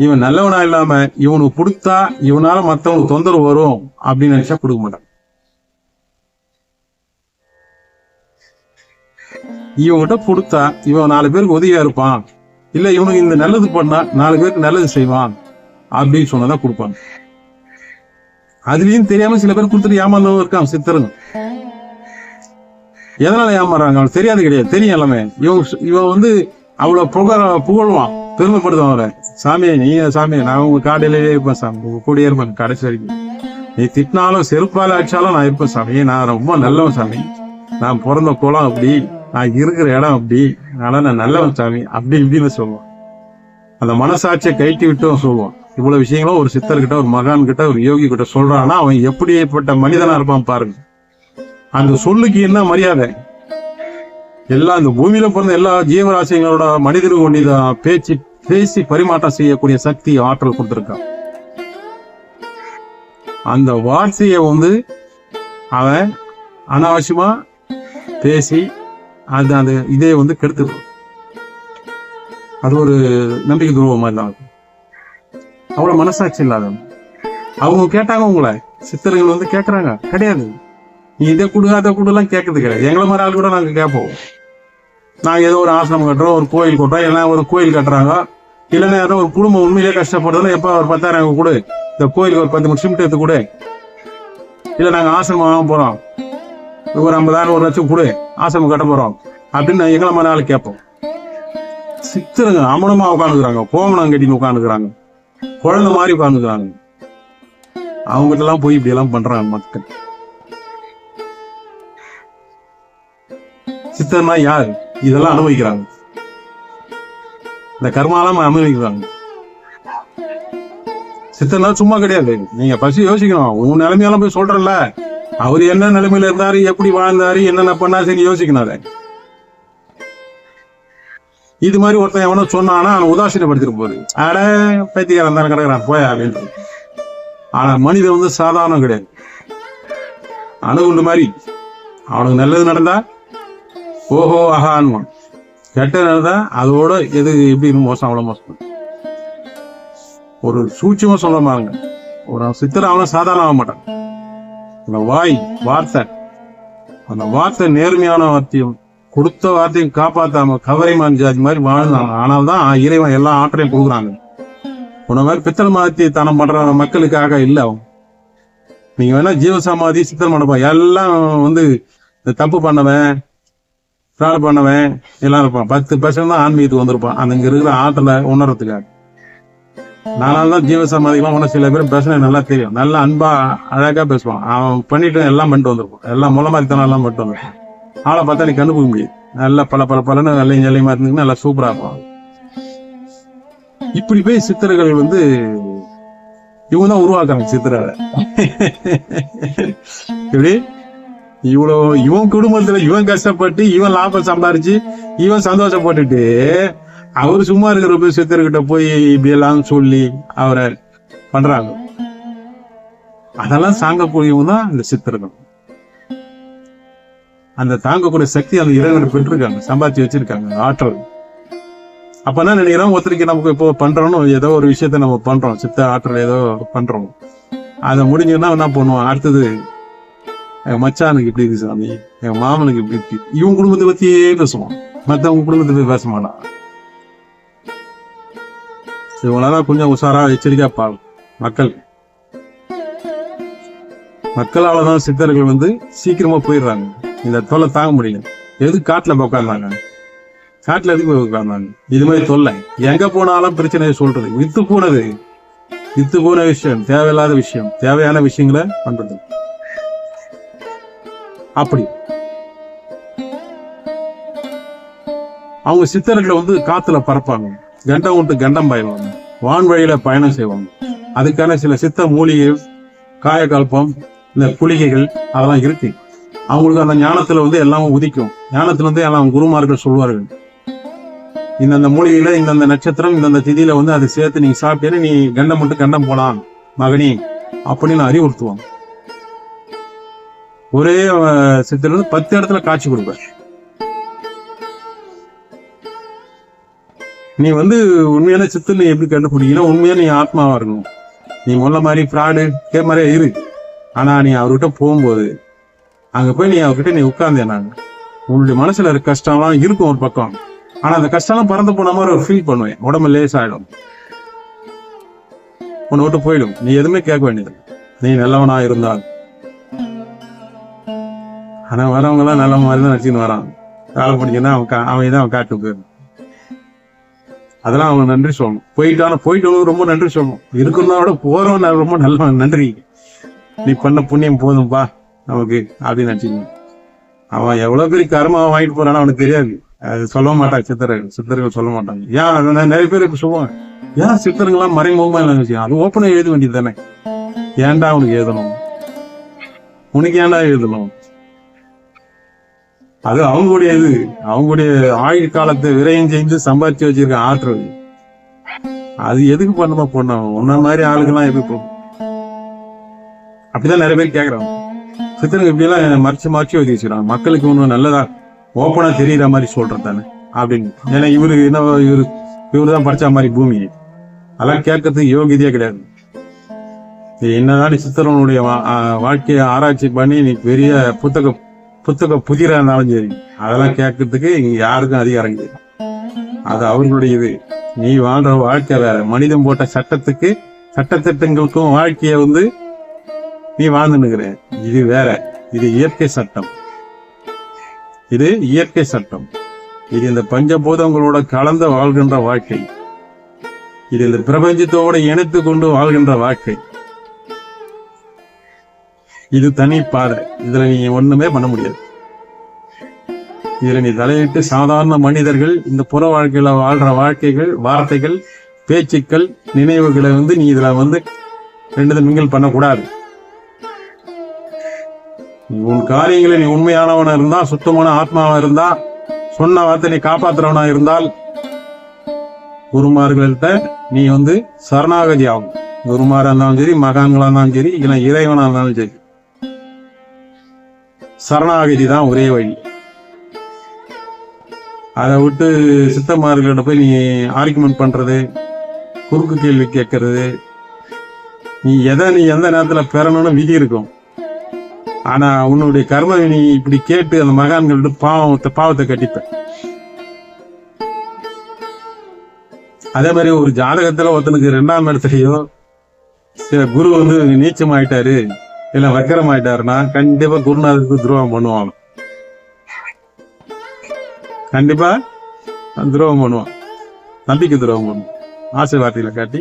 இவன் நல்லவனா இல்லாம இவனுக்கு கொடுத்தா இவனால மத்தவனுக்கு தொந்தரவு வரும் அப்படின்னு நினைச்சா கொடுக்க மாட்டான். இவன்கிட்ட கொடுத்தா இவன் 4 பேருக்கு உதவியா இருப்பான், இல்ல இவனுக்கு இந்த நல்லது பண்ணா 4 பேருக்கு நல்லது செய்வான் அப்படின்னு சொன்னதான் கொடுப்பாங்க. அதுலயும் தெரியாம சில பேர் கொடுத்துட்டு ஏமாந்தவங்க இருக்கான் சித்தருங்க. எதனால ஏமாறாங்க அவனுக்கு தெரியாது கிடையாது, தெரியும் எல்லாமே. இவன் அவ்வளவு புகழ்வான், பெருமைப்படுத்துவான் அவரை. சாமி நீ சாமி நான் உங்க காடையிலேயே இருப்பேன் சாமி, உங்க கூடயே இருப்பேன் கடைசி வரைக்கும், நீ திட்டினாலும் செருப்பால அடிச்சாலும் நான் இருப்பேன் சாமி, நான் ரொம்ப நல்லவன் சாமி, நான் பிறந்த குளம் அப்படி, நான் இருக்கிற இடம் அப்படி, அதனால நான் நல்லவன் சாமி அப்படி இப்படின்னு சொல்லுவான். அந்த மனசாட்சியை கைட்டி விட்டும் சொல்லுவான். இவ்வளவு விஷயங்களும் ஒரு சித்தர்கிட்ட, ஒரு மகான் கிட்ட, ஒரு யோகி கிட்ட சொல்றான்னா அவன் எப்படிப்பட்ட மனிதனா இருப்பான் பாருங்க. அந்த சொல்லுக்கு என்ன மரியாதை. எல்லாம் இந்த பூமியில பிறந்த எல்லா ஜீவராசிகளோட மனிதருக்கு ஒன்றிதான் பேசி பரிமாற்றம் செய்யக்கூடிய சக்தி, ஆற்றல் கொடுத்திருக்கான். அந்த வார்த்தையை அவன் அனாவசியமா பேசி அந்த இதே கெடுத்து, அது ஒரு நம்பிக்கை துரோகமா இருந்தாங்க. அவ்வளவு மனசாட்சி இல்லாதவங்க. அவங்க கேட்டாங்க, உங்களை சித்தர்கள் கேட்கறாங்க கிடையாது, நீ இதை கொடு அதை கொடுலாம் கேட்கறது கிடையாது. எங்களை மாதிரி ஆள் கூட நாங்க கேட்போம். நாங்க ஏதோ ஒரு ஆசிரமம் கட்டுறோம், ஒரு கோயில் கட்டுறோம், எல்லாம் ஒரு கோயில் கட்டுறாங்க, இல்லைன்னா யாரும் ஒரு குடும்பம் உண்மையிலேயே கஷ்டப்படுறதுல எப்ப ஒரு 10,000 கொடு, இந்த கோயிலுக்கு ஒரு 10 சிமெண்ட் எடுத்து கொடு, இல்ல நாங்க ஆசிரமம் வாங்க போறோம், ஒரு 50,000 1 லட்சம் கொடு, ஆசிரமம் கட்ட போறோம் அப்படின்னு எங்களை மாதிரி ஆள் கேட்போம். சித்தருங்க அமனமா உட்காந்துக்கிறாங்க, கோமணம் கட்டின்னு உட்காந்துக்கிறாங்க, குழந்தை மாதிரி உட்காந்துக்கிறாங்க. அவங்ககிட்ட எல்லாம் போய் இப்படி எல்லாம் பண்றாங்க மக்கள். சித்தர்னா யாரு, இதெல்லாம் அனுபவிக்கிறாங்க, இந்த கர்மாலாம் அனுபவிக்கிறாங்க. சித்தர்னா சும்மா கிடையாது. நீங்க பசி யோசிக்கணும், உன் நிலைமையெல்லாம் போய் சொல்றல, அவர் என்ன நிலைமையில இருந்தாரு, எப்படி வாழ்ந்தாரு, என்னென்ன பண்ணாரு சரி யோசிக்கணும். இது மாதிரி ஒருத்தன் எவனோ சொன்னானா அவன் உதாசீனப்படுத்திட்டு போகுது, அட பைத்தியக்காரன் தானே கிடக்குறான் போயா அப்படின்ட்டு. ஆனா மனிதன் சாதாரணம் கிடையாது, அணுகுண்டு மாதிரி. அவனுக்கு நல்லது நடந்தா ஓஹோ ஆஹான்வான், கெட்ட நடந்தா அதோட எது எப்படி மோசம் அவ்வளவு மோசம். ஒரு சூட்சமா சொல்ல பாருங்க, ஒரு சித்தர் அவனை சாதாரண ஆக மாட்டான். அந்த வார்த்தை, அந்த வார்த்தை நேர்மையான வார்த்தையும், கொடுத்த வார்த்தையும் காப்பாத்தாம கவரிமான் ஜாதி மாதிரி வாழ்ந்தாங்க. ஆனால் தான் இறைவன் எல்லா ஆற்றலையும் கொடுக்குறாங்க. உன்ன மாதிரி பித்தளை மாத்தி தனம் பண்ற மக்களுக்காக இல்ல அவன். நீங்க வேணா ஜீவசமாதி சித்தர் மண்டபம் எல்லாம் வந்து இந்த தப்பு பண்ணவன் ஃப்ராட் பண்ணவன் எல்லாம் இருப்பான். 10% தான் ஆன்மீகத்துக்கு வந்திருப்பான். அந்த இங்க இருக்கிற ஆற்றலை உணர்றதுக்காக. நானால்தான் ஜீவசமாதிக்கெல்லாம் ஒன்னும் சில பேர் பேசுனா நல்லா தெரியும். நல்லா அன்பா அழகா பேசுவான். அவன் பண்ணிட்டு எல்லாம் பண்ணிட்டு வந்திருப்பான். எல்லாம் மூலமாதித்தனம் எல்லாம் பண்ணிட்டு வந்திருப்பான். ஆளை பார்த்தா நீ கண்டுபிடிக்க முடியாது. நல்லா பலன்னு வெள்ளையும் ஜல்லியமா இருந்தீங்கன்னா நல்லா சூப்பரா இருப்பான். இப்படி போய் சித்தர்கள் வந்து இவங்க தான் உருவாக்குறாங்க சித்திரை. எப்படி இவன் குடும்பத்துல இவன் கஷ்டப்பட்டு இவன் லாபம் சம்பாரிச்சு இவன் சந்தோஷப்பட்டுட்டு அவரு சும்மா இருக்கிற சித்தர்கிட்ட போய் இப்படி எல்லாம் சொல்லி அவரை பண்றாங்க. அதெல்லாம் தாங்கக்கூடியவங்க தான் இந்த சித்தர்கள். அந்த தாங்கக்கூடிய சக்தி அந்த இறைவனை பெற்றிருக்காங்க, சம்பாதிச்சு வச்சிருக்காங்க ஆற்றல். அப்பதான் நினைக்கிறோம் ஒருத்தருக்கு நமக்கு இப்போ பண்றோம்னு ஏதோ ஒரு விஷயத்த நம்ம பண்றோம், சித்த ஆற்றல் ஏதோ பண்றோம். அதை முடிஞ்சோன்னா என்ன பண்ணுவோம், அடுத்தது எங்க மச்சானுக்கு இப்படி இருக்கு சாமி, எங்க மாமனுக்கு இப்படி இருக்கு, இவன் குடும்பத்தை பத்தியே பேசுவான், மத்தவங்க குடும்பத்தை பத்தி பேச மாட்டான். இவங்களாதான் கொஞ்சம் உஷாரா எச்சரிக்கா பாரு. மக்களாலதான் சித்தர்கள் வந்து சீக்கிரமா போயிடுறாங்க. இந்த தொல்லை தாங்க முடியல. எதுக்கு காட்டுல உட்கார்ந்தாங்க, காட்டுல எதுக்கு போய் உட்கார்ந்தாங்க? இது மாதிரி தொல்லை எங்க போனாலும் பிரச்சனையை சொல்றது, வித்து போன விஷயம், தேவையில்லாத விஷயம், தேவையான விஷயங்களை பண்றது. அப்படி அவங்க சித்தர்களை வந்து காத்துல பறப்பாங்க, கண்டம் விட்டு கண்டம் பாய்வாங்க, வான்வழியில பயணம் செய்வாங்க. அதுக்கான சில சித்த மூலிகைகள், காயகல்பம், இந்த குளிகைகள் அதெல்லாம் இருக்கு. அவங்களுக்கு அந்த ஞானத்துல வந்து எல்லாம் உதிக்கும். ஞானத்துல வந்து எல்லாம் குருமார்கள் சொல்வார்கள், இந்தந்த மூலிகையில இந்தந்த நட்சத்திரம் இந்தந்த திதியில வந்து அதை சேர்த்து நீங்க சாப்பிட்டே நீ கண்டம் விட்டு கண்டம் போலாம் மகனி அப்படின்னு அறிவுறுத்துவாங்க. ஒரே சித்தர் வந்து 10 இடத்துல காட்சி கொடுப்பார். நீ வந்து உண்மையான சித்தர் நீ எப்படி கண்டுபிடிக்கணும்? உண்மையா நீ ஆத்மாவா இருக்கணும். நீ முல்ல மாதிரி ஃப்ராடு மாதிரியே இரு. ஆனா நீ அவர்கிட்ட போகும்போது அங்க போய் நீ அவர்கிட்ட நீ உட்கார்ந்தேனாங்க, உன்னுடைய மனசுல இருக்க கஷ்டம்லாம் இருக்கும் ஒரு பக்கம். ஆனா அந்த கஷ்டம்லாம் பறந்து போன மாதிரி ஒரு ஃபீல் பண்ணுவேன். உடம்பு லேஸ் ஆயிடும், உன்னை விட்டு போயிடும். நீ எதுவுமே கேட்க வேண்டியது, நீ நல்லவனா இருந்தால். ஆனா வரவங்க எல்லாம் நல்ல மாதிரி தான் நினைச்சுன்னு வரான். வேலை பிடிக்குன்னா அவன் தான் அவன் காட்டு போயிடும். அதெல்லாம் அவங்க நன்றி சொல்லணும். போயிட்டு ரொம்ப நன்றி சொல்லணும். இருக்குன்னா விட போறவன் ரொம்ப நல்ல நன்றி, நீ பண்ண புண்ணியம் போதும்பா நமக்கு அப்படின்னு நினைச்சுக்கணும். அவன் எவ்வளவு பெரிய கர்மாவை வாங்கிட்டு போறான்னு அவனுக்கு தெரியாது. அது சொல்ல மாட்டாங்க சித்தர்கள் சொல்ல மாட்டாங்க. ஏன் நிறைய பேருக்கு சொல்லுவாங்க, ஏன் சித்தர்கள்லாம் மறைமுகமா இல்லை விஷயம், அது ஓப்பனா எழுத வேண்டியது தானே. ஏன்டா அவனுக்கு எழுதணும், உனக்கு ஏன்டா எழுதணும்? அது அவங்களுடைய ஆயுள் காலத்தை விரயம் செஞ்சு சம்பாதிச்சு வச்சிருக்க ஆற்றல். அது எதுக்கு பண்ண உன்ன மாதிரி ஆளுக்கெல்லாம் எதுக்கு போகும்? அப்படிதான் நிறைய பேர் கேக்குறாங்க. சித்தனுக்கு இப்படி எல்லாம் மறைச்சு வச்சு வச்சுக்கிறாங்க. மக்களுக்கு ஒன்றும் நல்லதா ஓப்பனா தெரியற மாதிரி சொல்றது தானே அப்படின்னு. ஏன்னா இவருதான் படிச்ச மாதிரி பூமி. அதெல்லாம் கேட்கறதுக்கு யோகியதையே கிடையாது. என்னதான் சித்தரனுடைய வாழ்க்கையை ஆராய்ச்சி பண்ணி நீ பெரிய புத்தக புதிரா இருந்தாலும் சரி, அதெல்லாம் கேட்கறதுக்கு இங்க யாருக்கும் அதிகாரம் கிடையாது. அது அவர்களுடைய இது. நீ வாழ்ற வாழ்க்கை வேற. மனிதன் போட்ட சட்டத்திட்டங்களுக்கும் வாழ்க்கைய வந்து நீ வாழ்ந்துனுக்கிற. இது வேற. இது இயற்கை சட்டம். இது இந்த பஞ்சபூதங்களோட கலந்து வாழ்கின்ற வாழ்க்கை. இது இந்த பிரபஞ்சத்தோட இணைத்து கொண்டு வாழ்கின்ற வாழ்க்கை. இது தனி பாதை. இதுல நீ ஒண்ணுமே பண்ண முடியாது. இதுல நீ தலையிட்டு சாதாரண மனிதர்கள் இந்த புற வாழ்க்கையில வாழ்ற வாழ்க்கைகள், வார்த்தைகள், பேச்சுக்கள், நினைவுகளை வந்து நீ இதுல வந்து ரெண்டு மிங்கல் பண்ணக்கூடாது. உன் காரியங்களை நீ உண்மையானவனா இருந்தா, சுத்தமான ஆத்மாவா இருந்தா, சொன்ன வார்த்தை நீ காப்பாத்துறவனா இருந்தால், குருமார்கள்ட்ட நீ வந்து சரணாகதி ஆகும். குருமாரா இருந்தாலும் சரி, மகான்களா இருந்தாலும் சரி, இல்லை இறைவனா இருந்தாலும் சரி, சரணாகதி தான் ஒரே வழி. அதை விட்டு சித்தமார்கள்ட்ட போய் நீ ஆர்குமெண்ட் பண்றது, குறுக்கு கேள்வி கேட்கறது, நீ எந்த நேரத்துல பெறணும்னு விதி இருக்கும். ஆனா உன்னுடைய கர்ம நீ இப்படி கேட்டு அந்த மகான்கள்ட்ட பாவத்தை கட்டிப்ப. அதே மாதிரி ஒரு ஜாதகத்துல ஒருத்தனுக்கு 2ஆம் இடத்துலயோ குரு வந்து நீச்சம் ஆயிட்டாரு இல்ல வக்கரம் ஆயிட்டாருன்னா கண்டிப்பா குருநாதருக்கு துரோகம் பண்ணுவாங்க. கண்டிப்பா துரோகம் பண்ணுவான், நம்பிக்கை துரோகம் பண்ணுவான், ஆசை வார்த்தையில காட்டி.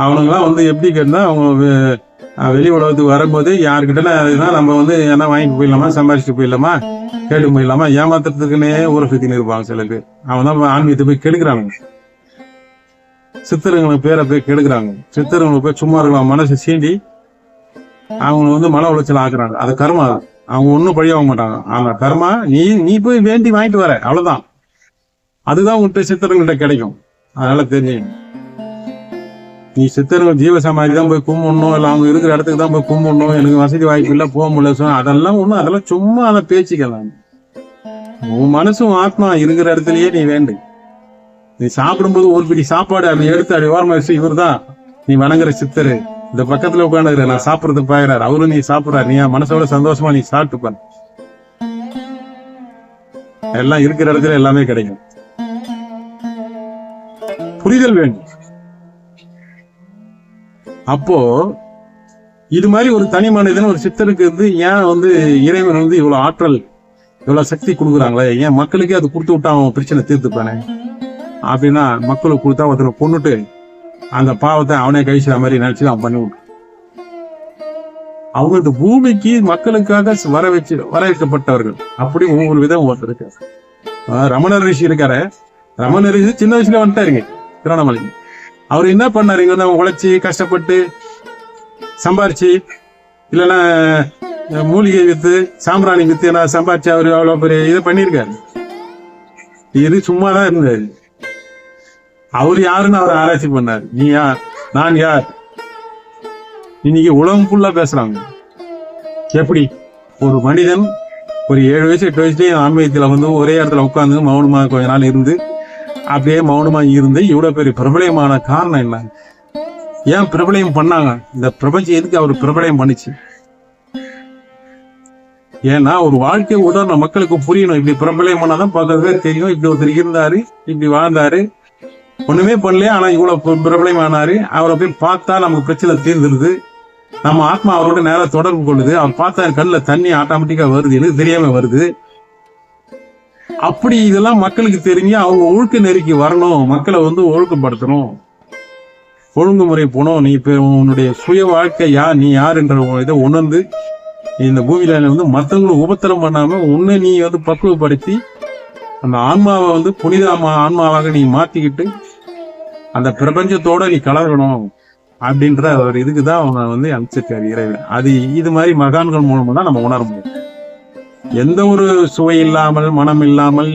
அவனுங்களாம் வந்து எப்படி கேட்டா அவங்க வெளி உலகத்துக்கு வரும்போது யாருக்கிட்ட நம்ம வந்து என்ன வாங்கிட்டு போயிடலாமா, சம்பாதிச்சுட்டு போயிடலாமா, கேட்டு போயிடலாமா, ஏமாத்துறதுக்குன்னே ஊரை சுத்தின்னு இருப்பாங்க சில பேர். அவன் தான் ஆன்மீகத்தை போய் கெடுக்கிறாங்க, சித்தருங்களை பேரை போய் கெடுக்கிறாங்க. சித்தருங்களை போய் சும்மா இருக்கலாம் மனசை சீண்டி அவங்க வந்து மன உளைச்சல் ஆக்குறாங்க. அது கர்மா. அவங்க ஒன்றும் பழி வாங்க மாட்டாங்க. அவங்க கர்மா. நீ போய் வேண்டி வாங்கிட்டு வர, அவ்வளவுதான். அதுதான் உங்கள்கிட்ட சித்தருங்கள்ட்ட கிடைக்கும். அதனால தெரியும், நீ சித்தர்கள் ஜீவ சமாதி தான் போய் கும்பிடணும், இல்லை அவங்க இருக்கிற இடத்துக்கு தான் போய் கும்பிடணும், எனக்கு வசதி வாய்ப்பு இல்லை போக முடியல, அதெல்லாம் ஒன்றும், அதெல்லாம் சும்மா அதை பேச்சுக்கலாம். உன் மனசும் ஆத்மா இருக்கிற இடத்துலயே நீ வேண்டு. நீ சாப்பிடும்போது ஒரு பிடி சாப்பாடு அப்படி எடுத்து அப்படி ஓரமா வச்சு, இவர் தான் நீ வணங்குற சித்தரு, இந்த பக்கத்துல உட்காந்துக்கிற, நான் சாப்பிடுறது பாக்குறாரு, அவரும் நீ சாப்பிடுறாரு, நீ மனசோட சந்தோஷமா நீ சாப்பிட்டு பண்ண, எல்லாம் இருக்கிற இடத்துல எல்லாமே கிடைக்கும். புரிதல் வேண்டும். அப்போ இது மாதிரி ஒரு தனி மனிதன் ஒரு சித்தருக்கு வந்து ஏன் வந்து இறைவன் வந்து இவ்வளவு ஆற்றல் இவ்வளவு சக்தி கொடுக்குறாங்களே, ஏன் மக்களுக்கே அது கொடுத்து விட்டா அவன் பிரச்சனை தீர்த்துப்பானே அப்படின்னா, மக்களுக்கு கொடுத்தா ஒருத்தனை கொண்டுட்டு அந்த பாவத்தை அவனே கழிச்சுற மாதிரி நினைச்சு அவன் பண்ணி விட்டு, அவங்க இந்த பூமிக்கு மக்களுக்காக வர வைக்கப்பட்டவர்கள். அப்படி ஒவ்வொரு விதம் ஒருத்தர் இருக்காரு. ரமணர் ரிஷி இருக்காரு. ரமணர் ரிஷி சின்ன வயசுல வந்துட்டாருங்க திருவண்ணாமலைக்கு. அவர் என்ன பண்ணாரு, இங்க வந்து உழைச்சி கஷ்டப்பட்டு சம்பாரிச்சு, இல்லைன்னா மூலிகை வித்து சாம்பிராணி வித்து என்ன சம்பாரிச்சு அவரு அவ்வளவு பெரிய இதை பண்ணியிருக்காரு. இது சும்மாதான் இருந்தாரு. அவர் யாருன்னு அவர் ஆராய்ச்சி பண்ணாரு. நீ யார், நான் யார். இன்னைக்கு உலகம் ஃபுல்லா பேசுறாங்க. எப்படி ஒரு மனிதன் ஒரு 7 வயசு 8 வயசுலயே ஆன்மீகத்துல வந்து ஒரே இடத்துல உட்காந்து மௌனமா கொஞ்ச நாள் இருந்து அப்படியே மௌனமா இருந்து இவ்வளவு பெரிய பிரபலயமான காரணம் என்ன? ஏன் பிரபலயம் பண்ணாங்க? இந்த பிரபஞ்சம் எதுக்கு அவர் பிரபலயம் பண்ணிச்சு? ஏன்னா ஒரு வாழ்க்கை உதாரணம் மக்களுக்கு புரியணும். இப்படி பிரபலயம் பண்ணாதான் பார்க்கறதே தெரியும். இப்படி ஒருத்தர் இருந்தாரு, இப்படி வாழ்ந்தாரு, ஒண்ணுமே பண்ணலையே, ஆனா இவ்வளவு பிரபலயம் ஆனாரு. அவரை போய் பார்த்தா நமக்கு பிரச்சனை தீர்ந்துருது. நம்ம ஆத்மா அவரோட நேரம் தொடர்பு கொள்ளுது. அவர் பார்த்தா கண்ணில் தண்ணி ஆட்டோமேட்டிக்கா வருது, எனக்கு தெரியாம வருது. அப்படி இதெல்லாம் மக்களுக்கு தெரிஞ்சு அவங்க ஒழுக்க நெருக்கி வரணும், மக்களை வந்து ஒழுக்கப்படுத்தணும், ஒழுங்குமுறை போனோம். நீ இப்ப உன்னுடைய சுய வாழ்க்கை நீ யார் என்ற இதை உணர்ந்து இந்த பூமியில வந்து மற்றவங்களும் உபத்திரம் பண்ணாம உன்னை நீ வந்து பக்குவப்படுத்தி அந்த ஆன்மாவை வந்து புனித ஆன்மாவாக நீ மாத்திக்கிட்டு அந்த பிரபஞ்சத்தோட நீ கலரணும் அப்படின்ற ஒரு இதுக்குதான் அவனை வந்து அனுப்பிச்சிருக்காரு இறைவன். அது இது மாதிரி மகான்கள் மூலமா தான் நம்ம உணர முடியும். எந்த ஒரு சுவை இல்லாமல், மனம் இல்லாமல்,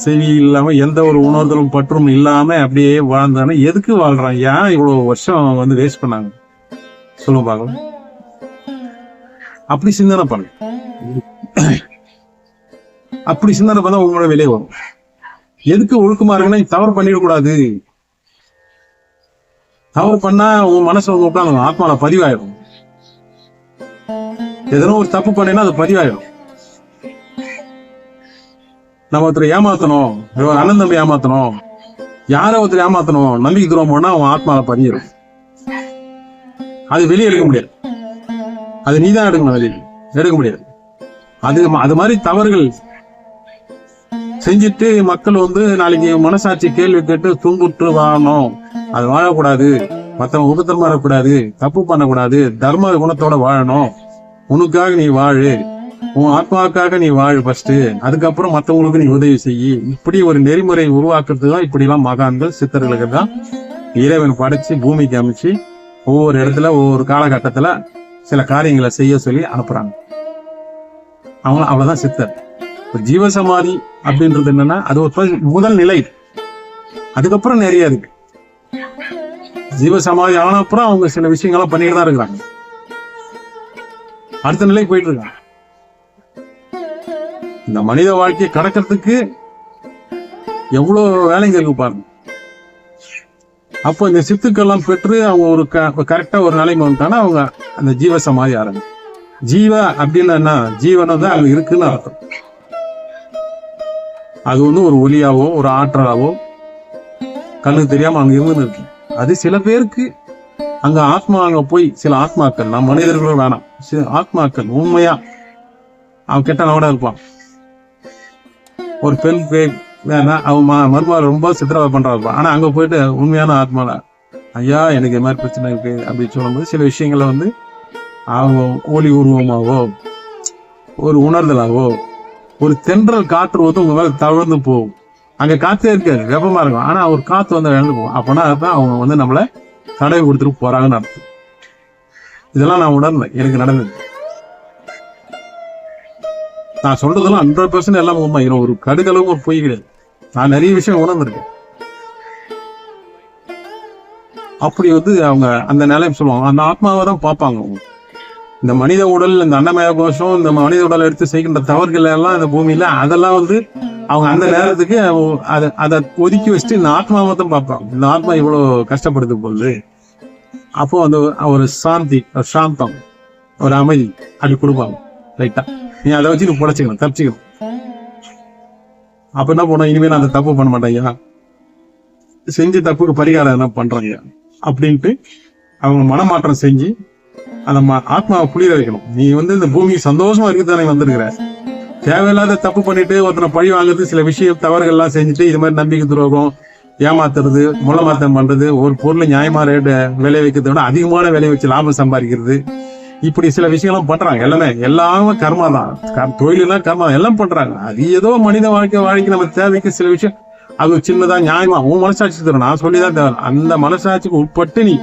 செவி இல்லாமல், எந்த ஒரு உணர்தலும் பற்றும் இல்லாம அப்படியே வாழ்ந்தானே எதுக்கு வாழ்றான்? ஏன் இவ்வளவு வருஷம் வந்து வேஸ்ட் பண்ணாங்க சொல்லுங்க பாக்கலாம். அப்படி சிந்தனை பண்ண, அப்படி சிந்தனை பண்ணா உங்களோட வெளியே வரும். எதுக்கு ஒழுக்கமா இருக்குன்னா தவறு பண்ணிடக்கூடாது. தவறு பண்ணா உன் மனசு வந்து உட்காந்து ஆத்மால பதிவாயிடும். எதனா ஒரு தப்பு பண்ணேன்னா அது பதிவாயிடும். நம்ம ஒருத்தர் ஏமாத்தணும், அண்ணன் தம்பி ஏமாத்தணும், யார ஒருத்தர் ஏமாத்தணும், நம்பிக்கை துரோகம் பண்ணா அவன் ஆத்மால பதியிடும். அது வெளியே எடுக்க முடியாது. அது நீதான் எடுக்கணும், வெளியே எடுக்க முடியாது. அது மாதிரி தவறுகள் செஞ்சுட்டு மக்கள் வந்து நாளைக்கு மனசாட்சி கேள்வி கேட்டு துன்புற்று வாழணும். அது வாழக்கூடாது, மற்றவங்க உபத்திரமா வரக்கூடாது, தப்பு பண்ணக்கூடாது, தர்ம குணத்தோட வாழணும். உனக்காக நீ வாழு, உன் ஆத்மாவுக்காக நீ வாழு ஃபர்ஸ்ட், அதுக்கப்புறம் மற்றவங்களுக்கு நீ உதவி செய்யி. இப்படி ஒரு நெறிமுறை உருவாக்குறது தான் இப்படி எல்லாம் மகான்கள் சித்தர்களுக்கு தான் இறைவன் படைச்சு பூமிக்கு அமைச்சு ஒவ்வொரு இடத்துல ஒவ்வொரு காலகட்டத்துல சில காரியங்களை செய்ய சொல்லி அனுப்புறாங்க. அவங்க அவ்வளவுதான் சித்தர். ஜீவசமாதி அப்படின்றது என்னன்னா அது ஒரு முதல் நிலை. அதுக்கப்புறம் நிறைய இருக்கு. ஜீவசமாதி ஆன அப்புறம் அவங்க சில விஷயங்கள்லாம் பண்ணிட்டு தான் இருக்கிறாங்க. அடுத்த நிலைக்கு போயிட்டு இருக்காங்க. இந்த மனித வாழ்க்கையை கடக்கிறதுக்கு எவ்வளவு வேலைங்க இருக்கு பாருங்க. அப்போ இந்த சித்துக்கெல்லாம் பெற்று அவங்க ஒரு கரெக்டா ஒரு நிலைமை வந்துட்டாங்கன்னா அவங்க அந்த ஜீவசமாதி ஆரம்பி. ஜீவ அப்படின்னா என்ன? ஜீவனம் தான் அங்க இருக்குன்னு அர்த்தம். அது வந்து ஒரு ஒலியாவோ ஒரு ஆற்றலாவோ கண்ணுக்கு தெரியாம அங்க இருந்து இருக்கு. அது சில பேருக்கு அங்க ஆத்மா அங்க போய் சில ஆத்மாக்கள், நான் மனிதர்களும் வேணாம், சில ஆத்மாக்கள் உண்மையா அவன் கெட்டவனோட இருப்பான். ஒரு பெண் வேணா அவன் மருமகள் ரொம்ப சித்திரவதை பண்றா இருப்பான். ஆனா அங்க போயிட்டு உண்மையான ஆத்மால ஐயா எனக்கு இது மாதிரி பிரச்சனை இருக்கு அப்படின்னு சொல்லும்போது சில விஷயங்களை வந்து அவங்க ஒளி உருவமாவோ ஒரு உணர்தலாவோ ஒரு தென்றல் காற்று வந்து உங்க மேல தவழ்ந்து போகும். அங்க காத்தே இருக்காது, வெப்பமா இருக்கும், ஆனா ஒரு காத்து வந்து இழந்து போகும். அப்பனா அதுதான் அவங்க வந்து நம்மள தடவை கொடுத்துட்டு போறாங்கன்னு அர்த்தம். இதெல்லாம் நான் உணர்ந்தேன், எனக்கு நடந்தது. நான் சொல்றதெல்லாம் 100% எல்லாம் உண்மை, ஒரு கடுகளவு ஒரு பொய் கிடையாது. நான் நிறைய விஷயம் உணர்ந்திருக்கேன். அப்படி வந்து அவங்க அந்த நிலையம் சொல்லுவாங்க, அந்த ஆத்மாவை தான் பார்ப்பாங்க. அவங்க இந்த மனித உடல், இந்த அன்னமய கோஷம், இந்த மனித உடல் எடுத்து செய்கின்ற தவறுகள் எல்லாம் இந்த பூமியில அதெல்லாம் வந்து அவங்க அந்த நேரத்துக்கு அதை ஒதுக்கி வச்சுட்டு இந்த ஆத்மாவை தான் பார்ப்பாங்க. இந்த ஆத்மா இவ்வளவு கஷ்டப்படுது போகுது. அப்போ அந்த ஒரு சாந்தி, ஒரு சாந்தம், ஒரு அமைதி அப்படி கொடுப்பாங்க. ரைட்டா நீ அதை வச்சு நீ புடைச்சிக்கணும், தப்பிச்சுக்கணும். அப்ப என்ன பண்ண, இனிமே நான் அந்த தப்பு பண்ண மாட்டேங்க, செஞ்சு தப்புக்கு பரிகாரம் என்ன பண்றாங்க அப்படின்ட்டு அவங்க மனமாற்றம் செஞ்சு அந்த ஆத்மாவை புளிர வைக்கணும். நீ வந்து இந்த பூமி சந்தோஷமா இருக்குதானே வந்திருக்கிற, தேவையில்லாத தப்பு பண்ணிட்டு ஒருத்தனை பழி வாங்குறது, சில விஷயம் தவறுகள்லாம் செஞ்சுட்டு இது மாதிரி நம்பிக்கை துரோகம், ஏமாத்துறது, முளமாத்தம் பண்றது, ஒரு பொருளை நியாயமா ரேட்டு விலை வைக்கிறத விட அதிகமான விலை வச்சு லாபம் சம்பாதிக்கிறது, இப்படி சில விஷயம்லாம் பண்றாங்க. எல்லாமே கர்மா தான். தொழிலாம் கர்மா எல்லாம் பண்றாங்க. அது ஏதோ மனித வாழ்க்கை நம்ம தேவைக்கு சில விஷயம் அது சின்னதா நியாயமா உன் மனசாட்சி தரும். நான் சொல்லிதான் தேவை. அந்த மனசாட்சிக்கு உட்பட்டு நீ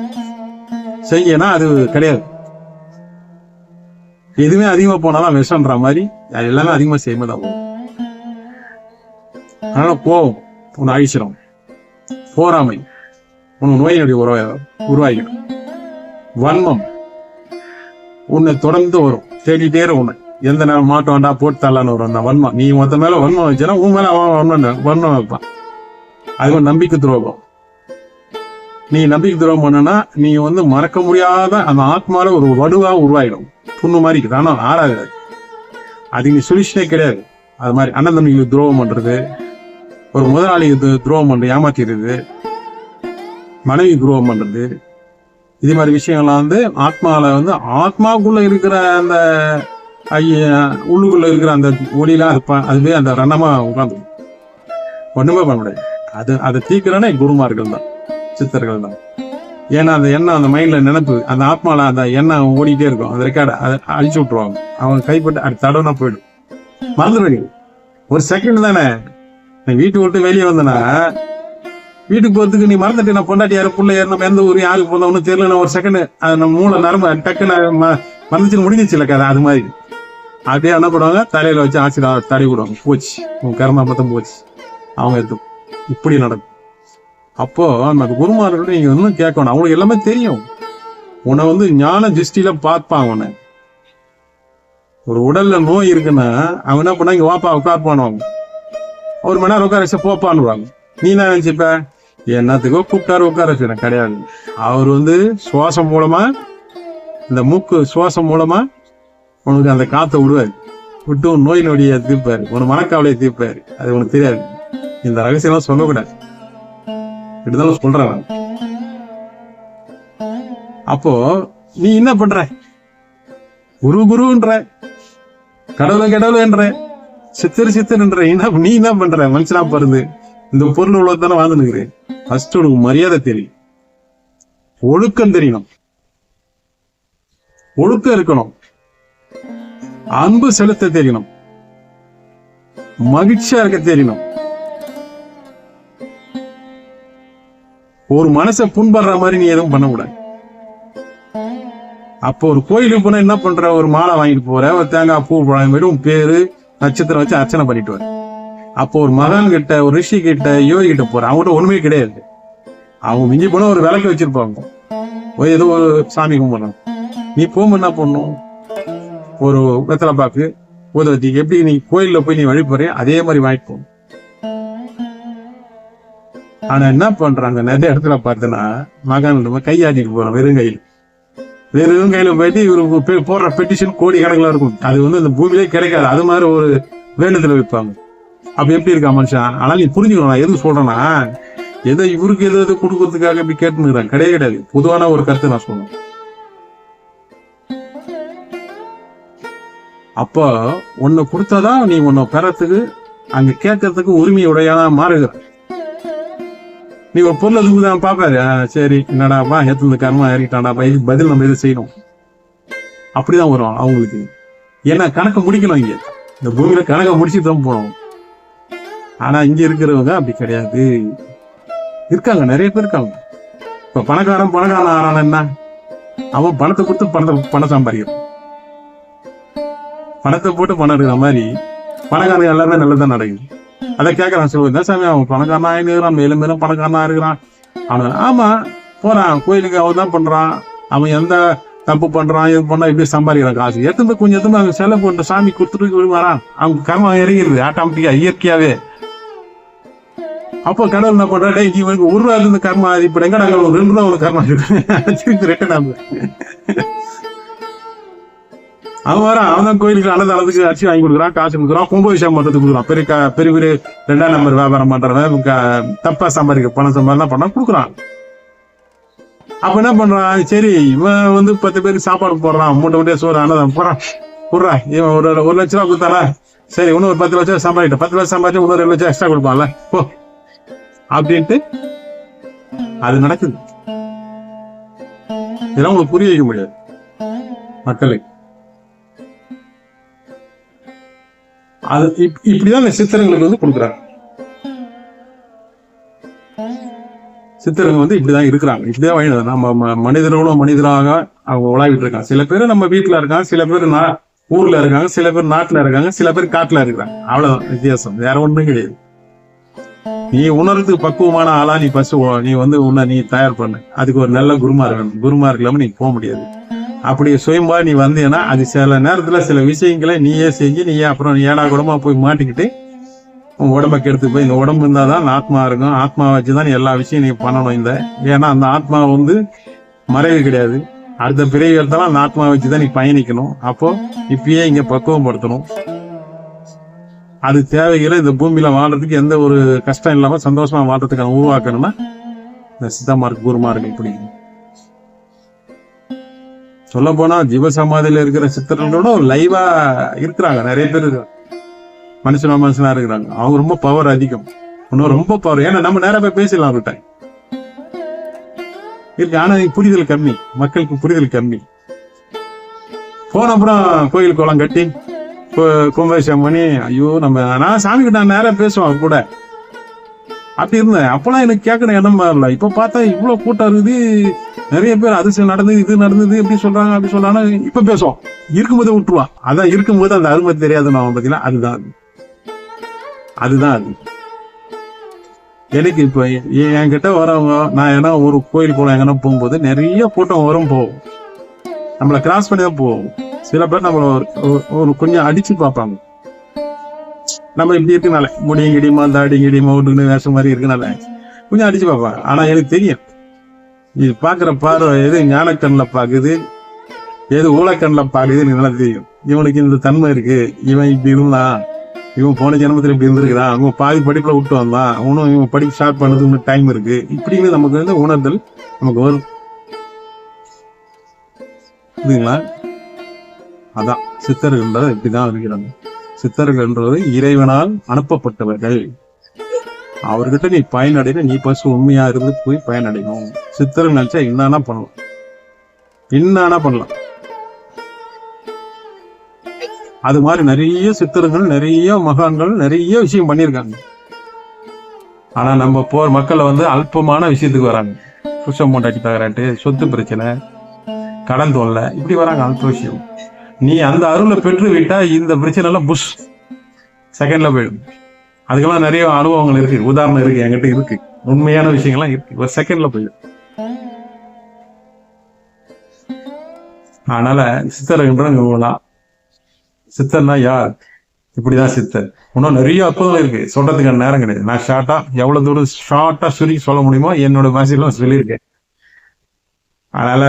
செய்யனா அது கிடையாது. எதுவுமே அதிகமா போனாலும் விஷம்ன்ற மாதிரி அது எல்லாமே அதிகமா செய்யும்போது தான் போகும். அதனால கோபம் உன்னை அழிச்சிடும், போராமை உன் நோயினுடைய உருவாகிடும், வன்மம் உன்னை தொடர்ந்து வரும், தேடிட்டே உன்னை எந்த நேரம் மாட்டோம் வேண்டாம் போட்டு தரலான்னு வரும். அந்த வன்மம் நீ மொத்த மேல வன்மம் வச்சுன்னா உன் மேல அவன் வன்மம் வைப்பான். அது ஒரு நம்பிக்கை துரோகம். நீ நம்பிக்கை துரோகம் பண்ணனா நீ வந்து மறக்க முடியாத அந்த ஆத்மால ஒரு வடுவா உருவாயிடும். புண்ணு மாதிரி இருக்குது, ஆனா ஆறாது. அது நீ சொல்யூஷனே கிடையாது. அது மாதிரி அண்ணன் தம்பிக்கு துரோகம் பண்றது, ஒரு முதலாளிக்கு துரோகம் பண்றது, ஏமாத்திடுறது, மனைவி துரோகம் பண்றது, இது மாதிரி விஷயங்கள்லாம் வந்து ஆத்மாவில வந்து ஆத்மாவுக்குள்ள இருக்கிற அந்த உள்ளுக்குள்ள இருக்கிற அந்த ஒளியெல்லாம் அதுவே அந்த ரணமா உட்காந்து ஒண்ணுமே பண்ண முடியாது. அதை தீக்கிறனே குருமார்கள் தான், சித்தர்கள் தான். ஏன்னா அந்த எண்ணம் அந்த மைண்ட்ல நினைப்பு, அந்த ஆத்மால அந்த எண்ணம் ஓடிட்டே இருக்கும். அந்த ரெக்கார்டை அதை அழிச்சு விட்டுருவாங்க. அவங்க கைப்பட்டு அது தடவைனா போயிடும், மறந்துடுவீங்க. ஒரு செகண்ட் தானே. நீ வீட்டு விட்டு வெளியே வந்தனா வீட்டுக்கு போறதுக்கு நீ மறந்துட்டு நான் பொண்டாட்டி யாரும் புள்ள ஏறணும் எந்த ஊர் யாருக்கு போனவனு தெரியல, ஒரு செகண்ட் அது நம்ம மூளை நரம்பு டக்குன்னு மறந்துச்சுன்னு முடிஞ்சிச்சு இல்லை கதை. அது மாதிரி அப்படியே என்ன பண்ணுவாங்க, தலையில வச்சு ஆசிரியர் தடை விடுவாங்க, போச்சு உன் கர்மா மொத்தம் போச்சு, அவங்க எடுத்து இப்படி நடக்கும். அப்போ அந்த குருமார்கள் நீங்க இன்னும் கேட்கணும், அவங்களுக்கு எல்லாமே தெரியும். உன்னை வந்து ஞான திருஷ்டியில பார்ப்பாங்க. உன்னை ஒரு உடல்ல நோய் இருக்குன்னா அவன் என்ன பண்ணா, இங்க வாப்பா உட்கார்ப்பானுவாங்க, ஒரு மணி நேரம் உட்கார வச்சு போப்பான்னுவாங்க. நீ என்ன நினைச்சுப்ப, என்னத்துக்கோ கூப்பிட்டாரு உட்கார வச்சு கிடையாது. அவர் வந்து சுவாசம் மூலமா, இந்த மூக்கு சுவாசம் மூலமா உனக்கு அந்த காத்தை விடுவாரு, விட்டு உன் நோய் நொடியை தீர்ப்பாரு, உன் மனக்காவலையை தீர்ப்பாரு. அது உனக்கு தெரியாது. இந்த ரகசியம் சொல்லக்கூடாது, இப்படிதான் சொல்றேன். அப்போ நீ என்ன பண்ற, குருன்ற, கடவுள் என்ற, சித்தர் என்ற, நீ என்ன பண்ற, மனுஷனா பிறந்து இந்த பொருள் உள்ளதானே வாழ்ந்துருக்கிறேன். ஃபர்ஸ்ட் உனக்கு மரியாதை தெரியும், ஒழுக்கம் தெரியணும், ஒழுக்கம் இருக்கணும், அன்பு செலுத்த தெரியணும், மகிழ்ச்சியா இருக்க தெரியணும். ஒரு மனசை புண்படுற மாதிரி நீ எதுவும் பண்ணக்கூடாது. அப்போ ஒரு கோயிலுக்கு போனா என்ன பண்ற, ஒரு மாலை வாங்கிட்டு போற, ஒரு தேங்காய் பூ வெறும் பேரு நட்சத்திரம் வச்சு அர்ச்சனை பண்ணிட்டு வர. அப்போ ஒரு மகான் கிட்ட, ஒரு ரிஷி கிட்ட, யோகி கிட்ட போற, அவங்ககிட்ட ஒண்ணுமே கிடையாது. அவங்க மிஞ்சி போனா ஒரு விளக்கு வச்சிருப்பாங்க, ஏதோ ஒரு சாமி கும்பிடணும். நீ போகும்போது என்ன பண்ணும், ஒரு வெத்தலை பாக்கு ஊதவத்தி, எப்படி நீ கோயில்ல போய் நீ வழிபடுற அதே மாதிரி வாங்கிட்டு போகணும். ஆனா என்ன பண்றாங்க, நிறைய இடத்துல பார்த்தனா மகான் கையாட்டிட்டு போறோம், வெறும் கையில போயிட்டு இவரு போடுற பெட்டிஷன் கோடி கணக்கில் இருக்கும். அது வந்து அந்த பூமியிலே கிடைக்காது. அது மாதிரி ஒரு வேண்டுதல வைப்பாங்க, அப்ப எப்படி இருக்கா மனுஷன்? ஆனால் நீ புரிஞ்சுக்கணும், நான் எதுக்கு சொல்றேன்னா, எதை இவருக்கு எது கொடுக்கறதுக்காக இப்படி கேட்டுனுக்குறேன் கிடையாது கிடையாது. பொதுவான ஒரு கருத்து நான் சொல்றேன். அப்போ உன்னை கொடுத்தாதான் நீ உன்னை பெறத்துக்கு அங்க கேட்கறதுக்கு உரிமையுடையான மாறுகிற. நீ ஒரு பொருள் அதுக்குதான் பாப்பாரு, சரி என்னடாப்பா ஏத்து கர்மா இறக்கிட்டான்டாப்பா, இதுக்கு பதில் நம்ம எது செய்யணும், அப்படிதான் வரும் அவங்களுக்கு. ஏன்னா கணக்கு முடிக்கணும், இங்க இந்த பூமியில கணக்கை முடிச்சுட்டு தான் போகணும். ஆனா இங்க இருக்கிறவங்க அப்படி கிடையாது. இருக்காங்க, நிறைய பேர் இருக்காங்க. இப்ப பணக்காரன் ஆறான என்ன, அவன் பணத்தை கொடுத்து பணம் சம்பாதிக்கிறான். பணத்தை போட்டு பணம் இருக்கிற மாதிரி பணக்காரன் எல்லாமே நல்லதான் நடக்குது. அதை கேட்கறான், சொல்லுவேன் சாமி அவன் பணக்காரனா இருக்கிறான், மேலும் மேலும் பணக்காரனா இருக்கிறான். அவன் ஆமா போறான் கோயிலுக்கு, அவன் தான் பண்றான், அவன் எந்த தப்பு பண்றான் இது பண்ணா இப்படி சம்பாதிக்கிறான் காசு எடுத்து கொஞ்சம் எடுத்து அங்க செலவு பண்ற சாமி கொடுத்துட்டு வரான். அவங்க கர்மம் இறங்கிடுது ஆட்டோமேட்டிக்கா இயற்கையாவே. அப்போ கடவுள் என்ன பண்ற, இவனுக்கு ஒரு ரூபா இருந்து கர்மா இப்ப எங்க நாங்க ஒரு 2 ரூபா ஒரு கர்மா திருப்பி ரிட்டர்ன் ஆகுது. அவன் வரான், அவன் தான் கோயிலுக்கு அன்னதானத்துக்கு அரிசி வாங்கி கொடுக்குறான், காசு கொடுக்குறான், கும்பாபிஷேகம் பண்றதுக்கு கொடுக்குறான். பெரிய பெரிய 2ஆம் நம்பர் வியாபாரம் பண்றவன் தப்பா சம்பாதிக்க பணம் சம்பாதிதான் பண்ண கொடுக்குறான். அப்ப என்ன பண்றான், சரி இவன் வந்து 10 பேருக்கு சாப்பாடு போடுறான், மூட்டை சோறு அன்னதானம் போடுறான். இவன் ஒரு 1 லட்ச ரூபா கொடுத்தானா, சரி இன்னும் ஒரு 10 லட்சம் சம்பாதிட்டு 10 லட்சம் சம்பாதிச்சு இன்னொரு 2 லட்சம் எக்ஸ்ட்ரா கொடுப்பான்ல போ அப்படின்ட்டு அது நடக்குது. இதெல்லாம் உங்களுக்கு புரிய வைக்க முடியாது மக்களுக்கு. அது இப்படிதான் இந்த சித்திரங்களுக்கு வந்து கொடுக்குறாங்க. சித்திரங்க வந்து இப்படிதான் இருக்கிறாங்க, இப்படிதான் வழி. நம்ம மனிதர்களும் மனிதராக அவங்க உலாவிட்டு இருக்காங்க. சில பேர் நம்ம வீட்டுல இருக்காங்க, சில பேர் ஊர்ல இருக்காங்க, சில பேர் நாட்டுல இருக்காங்க, சில பேர் காட்டுல இருக்கிறாங்க. அவ்வளவுதான் வித்தியாசம், வேற ஒன்றும் கிடையாது. நீ உணர்றதுக்கு பக்குவமான ஆளா நீ பசு நீ வந்து உன்னை நீ தயார் பண்ணு. அதுக்கு ஒரு நல்ல குருமார் வேணும். குருமார் இல்லாம நீ போக முடியாது. அப்படி சுயம்பா நீ வந்தீங்கன்னா அது சில நேரத்துல சில விஷயங்களை நீயே செஞ்சு நீயே அப்புறம் ஏடா கூடமா போய் மாட்டிக்கிட்டு உன் உடம்ப கெடுத்து போய், இந்த உடம்பு இருந்தாதான் ஆத்மா இருக்கும், ஆத்மா வச்சுதான் நீ எல்லா விஷயம் நீ பண்ணணும். ஏன்னா அந்த ஆத்மா வந்து மறைவு கிடையாது, அடுத்த பிறவி எடுத்தாலும் அந்த ஆத்மா வச்சுதான் நீ பயணிக்கணும். அப்போ இப்பயே இங்க பக்குவப்படுத்தணும். அது தேவைகளை இந்த பூமியில வாழ்றதுக்கு எந்த ஒரு கஷ்டம் இல்லாம சந்தோஷமா வாழ்றதுக்கான உருவாக்கணும்னா இந்த சித்தமார்க்கு குருமார்கள் இப்படி. சொல்ல போனா ஜீவசமாதியில இருக்கிற சித்தர்களோட லைவா இருக்கிறாங்க நிறைய பேர், மனுஷனா இருக்கிறாங்க. அவங்க ரொம்ப பவர் அதிகம், இன்னும் ரொம்ப பவர். ஏன்னா நம்ம நேரம் போய் பேசலாம் அவர்கிட்ட இருக்கு. ஆனா புரிதல் கம்மி, மக்களுக்கு புரிதல் கம்மி. போன அப்புறம் கோயில் குளம் கட்டி கும்பாபிஷேகம் பண்ணி, ஐயோ நான் சாமி கிட்ட நேரம் பேசுவேன் அவர் கூட. அப்படி இருந்தேன் அப்பெல்லாம் எனக்கு கேட்கணும் இடம் வரல. இப்ப பார்த்தா இவ்வளவு கூட்டம் இருக்குது, நிறைய பேர் அதிசயம் நடந்தது, இது நடந்தது, எப்படி சொல்றாங்க அப்படி சொல்றாங்க. இப்ப பேசுவோம், இருக்கும்போது விட்டுருவான். அதான் இருக்கும்போது அந்த அருமை தெரியாது நான் பாத்தீங்கன்னா. அதுதான் அது. எனக்கு இப்ப என்கிட்ட வரவங்க, நான் ஏன்னா ஒரு கோயில் கூட எங்கன்னா போகும்போது நிறைய கூட்டம் வரும் போகும், நம்மளை கிராஸ் பண்ணி தான் போவோம். சில பேர் நம்மள ஒரு கொஞ்சம் அடிச்சு பார்ப்பாங்க. நம்ம இப்படி இருக்கனால முடியும் கிடிமா தாடி கிடிமா ஒட்டுன்னு வேஷம் மாதிரி இருக்கனால கொஞ்சம் அடிச்சு பார்ப்பாங்க. ஆனா எனக்கு தெரியும் இது பாக்குற பார்வை எது ஞானக்கண்ணில் பாக்குது, எது ஊழக்கண்ணில் பாக்குது எனக்கு நல்லா தெரியும். இவனுக்கு இந்த தன்மை இருக்கு, இவன் இப்படி இருந்தான், இவன் போன ஜென்மத்தில் இப்படி இருந்திருக்கிறான், அவன் பாதி படிப்புல விட்டு வந்தான், அவனும் இவன் படிப்பு ஸ்டார்ட் பண்ணதுக்கு டைம் இருக்கு, இப்படின்னு நமக்கு வந்து உணர்தல் நமக்கு வரும். புரியுதுங்களா? அதான் சித்தர்கள்ன்றது இப்படிதான் இருக்கிறாங்க. சித்தர்கள்ன்றது இறைவனால் அனுப்பப்பட்டவர்கள். அவர்கிட்ட நீ பயனடைகிற, நீ பசு உண்மையா இருந்து போய் பயனடையணும். சித்தர்கள் நினைச்சா என்னன்னா பண்ணலாம். அது மாதிரி நிறைய சித்தர்கள், நிறைய மகான்கள் நிறைய விஷயம் பண்ணியிருக்காங்க. ஆனா நம்ம மக்களை வந்து அல்பமான விஷயத்துக்கு வராங்க. புருஷ மூட்டாட்டி தகராட்டு, சொத்து பிரச்சனை, கடன் தொல்லை, இப்படி வராங்க. அல்ப விஷயம். நீ அந்த அருளை பெற்று விட்டா இந்த பிரச்சனை எல்லாம் புஷ் செகண்ட்ல போயிடும். அதுக்கெல்லாம் நிறைய அனுபவங்கள் இருக்கு, உதாரணம் இருக்கு, என்கிட்ட இருக்கு, உண்மையான விஷயங்கள்லாம் இருக்கு, ஒரு செகண்ட்ல போயிடும். அதனால சித்தர்ன்றா சித்தர்னா யார்? இப்படிதான் சித்தர். இன்னும் நிறைய அற்புதங்கள் இருக்கு, சொல்றதுக்கான நேரம் கிடையாது. நான் எவ்வளவு தூரம் ஷார்ட்டா சுருக்கி சொல்ல முடியுமோ என்னோட பாஷையில சொல்லியிருக்கேன். அதனால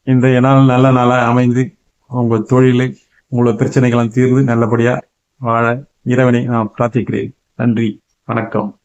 இன்றைய நாள் நல்ல நாளா அமைந்து உங்க தொழிலை, உங்களோட பிரச்சனைகள்லாம் தீர்ந்து நல்லபடியா வாழ இறைவனை நான் பிரார்த்திக்கிறேன். நன்றி, வணக்கம்.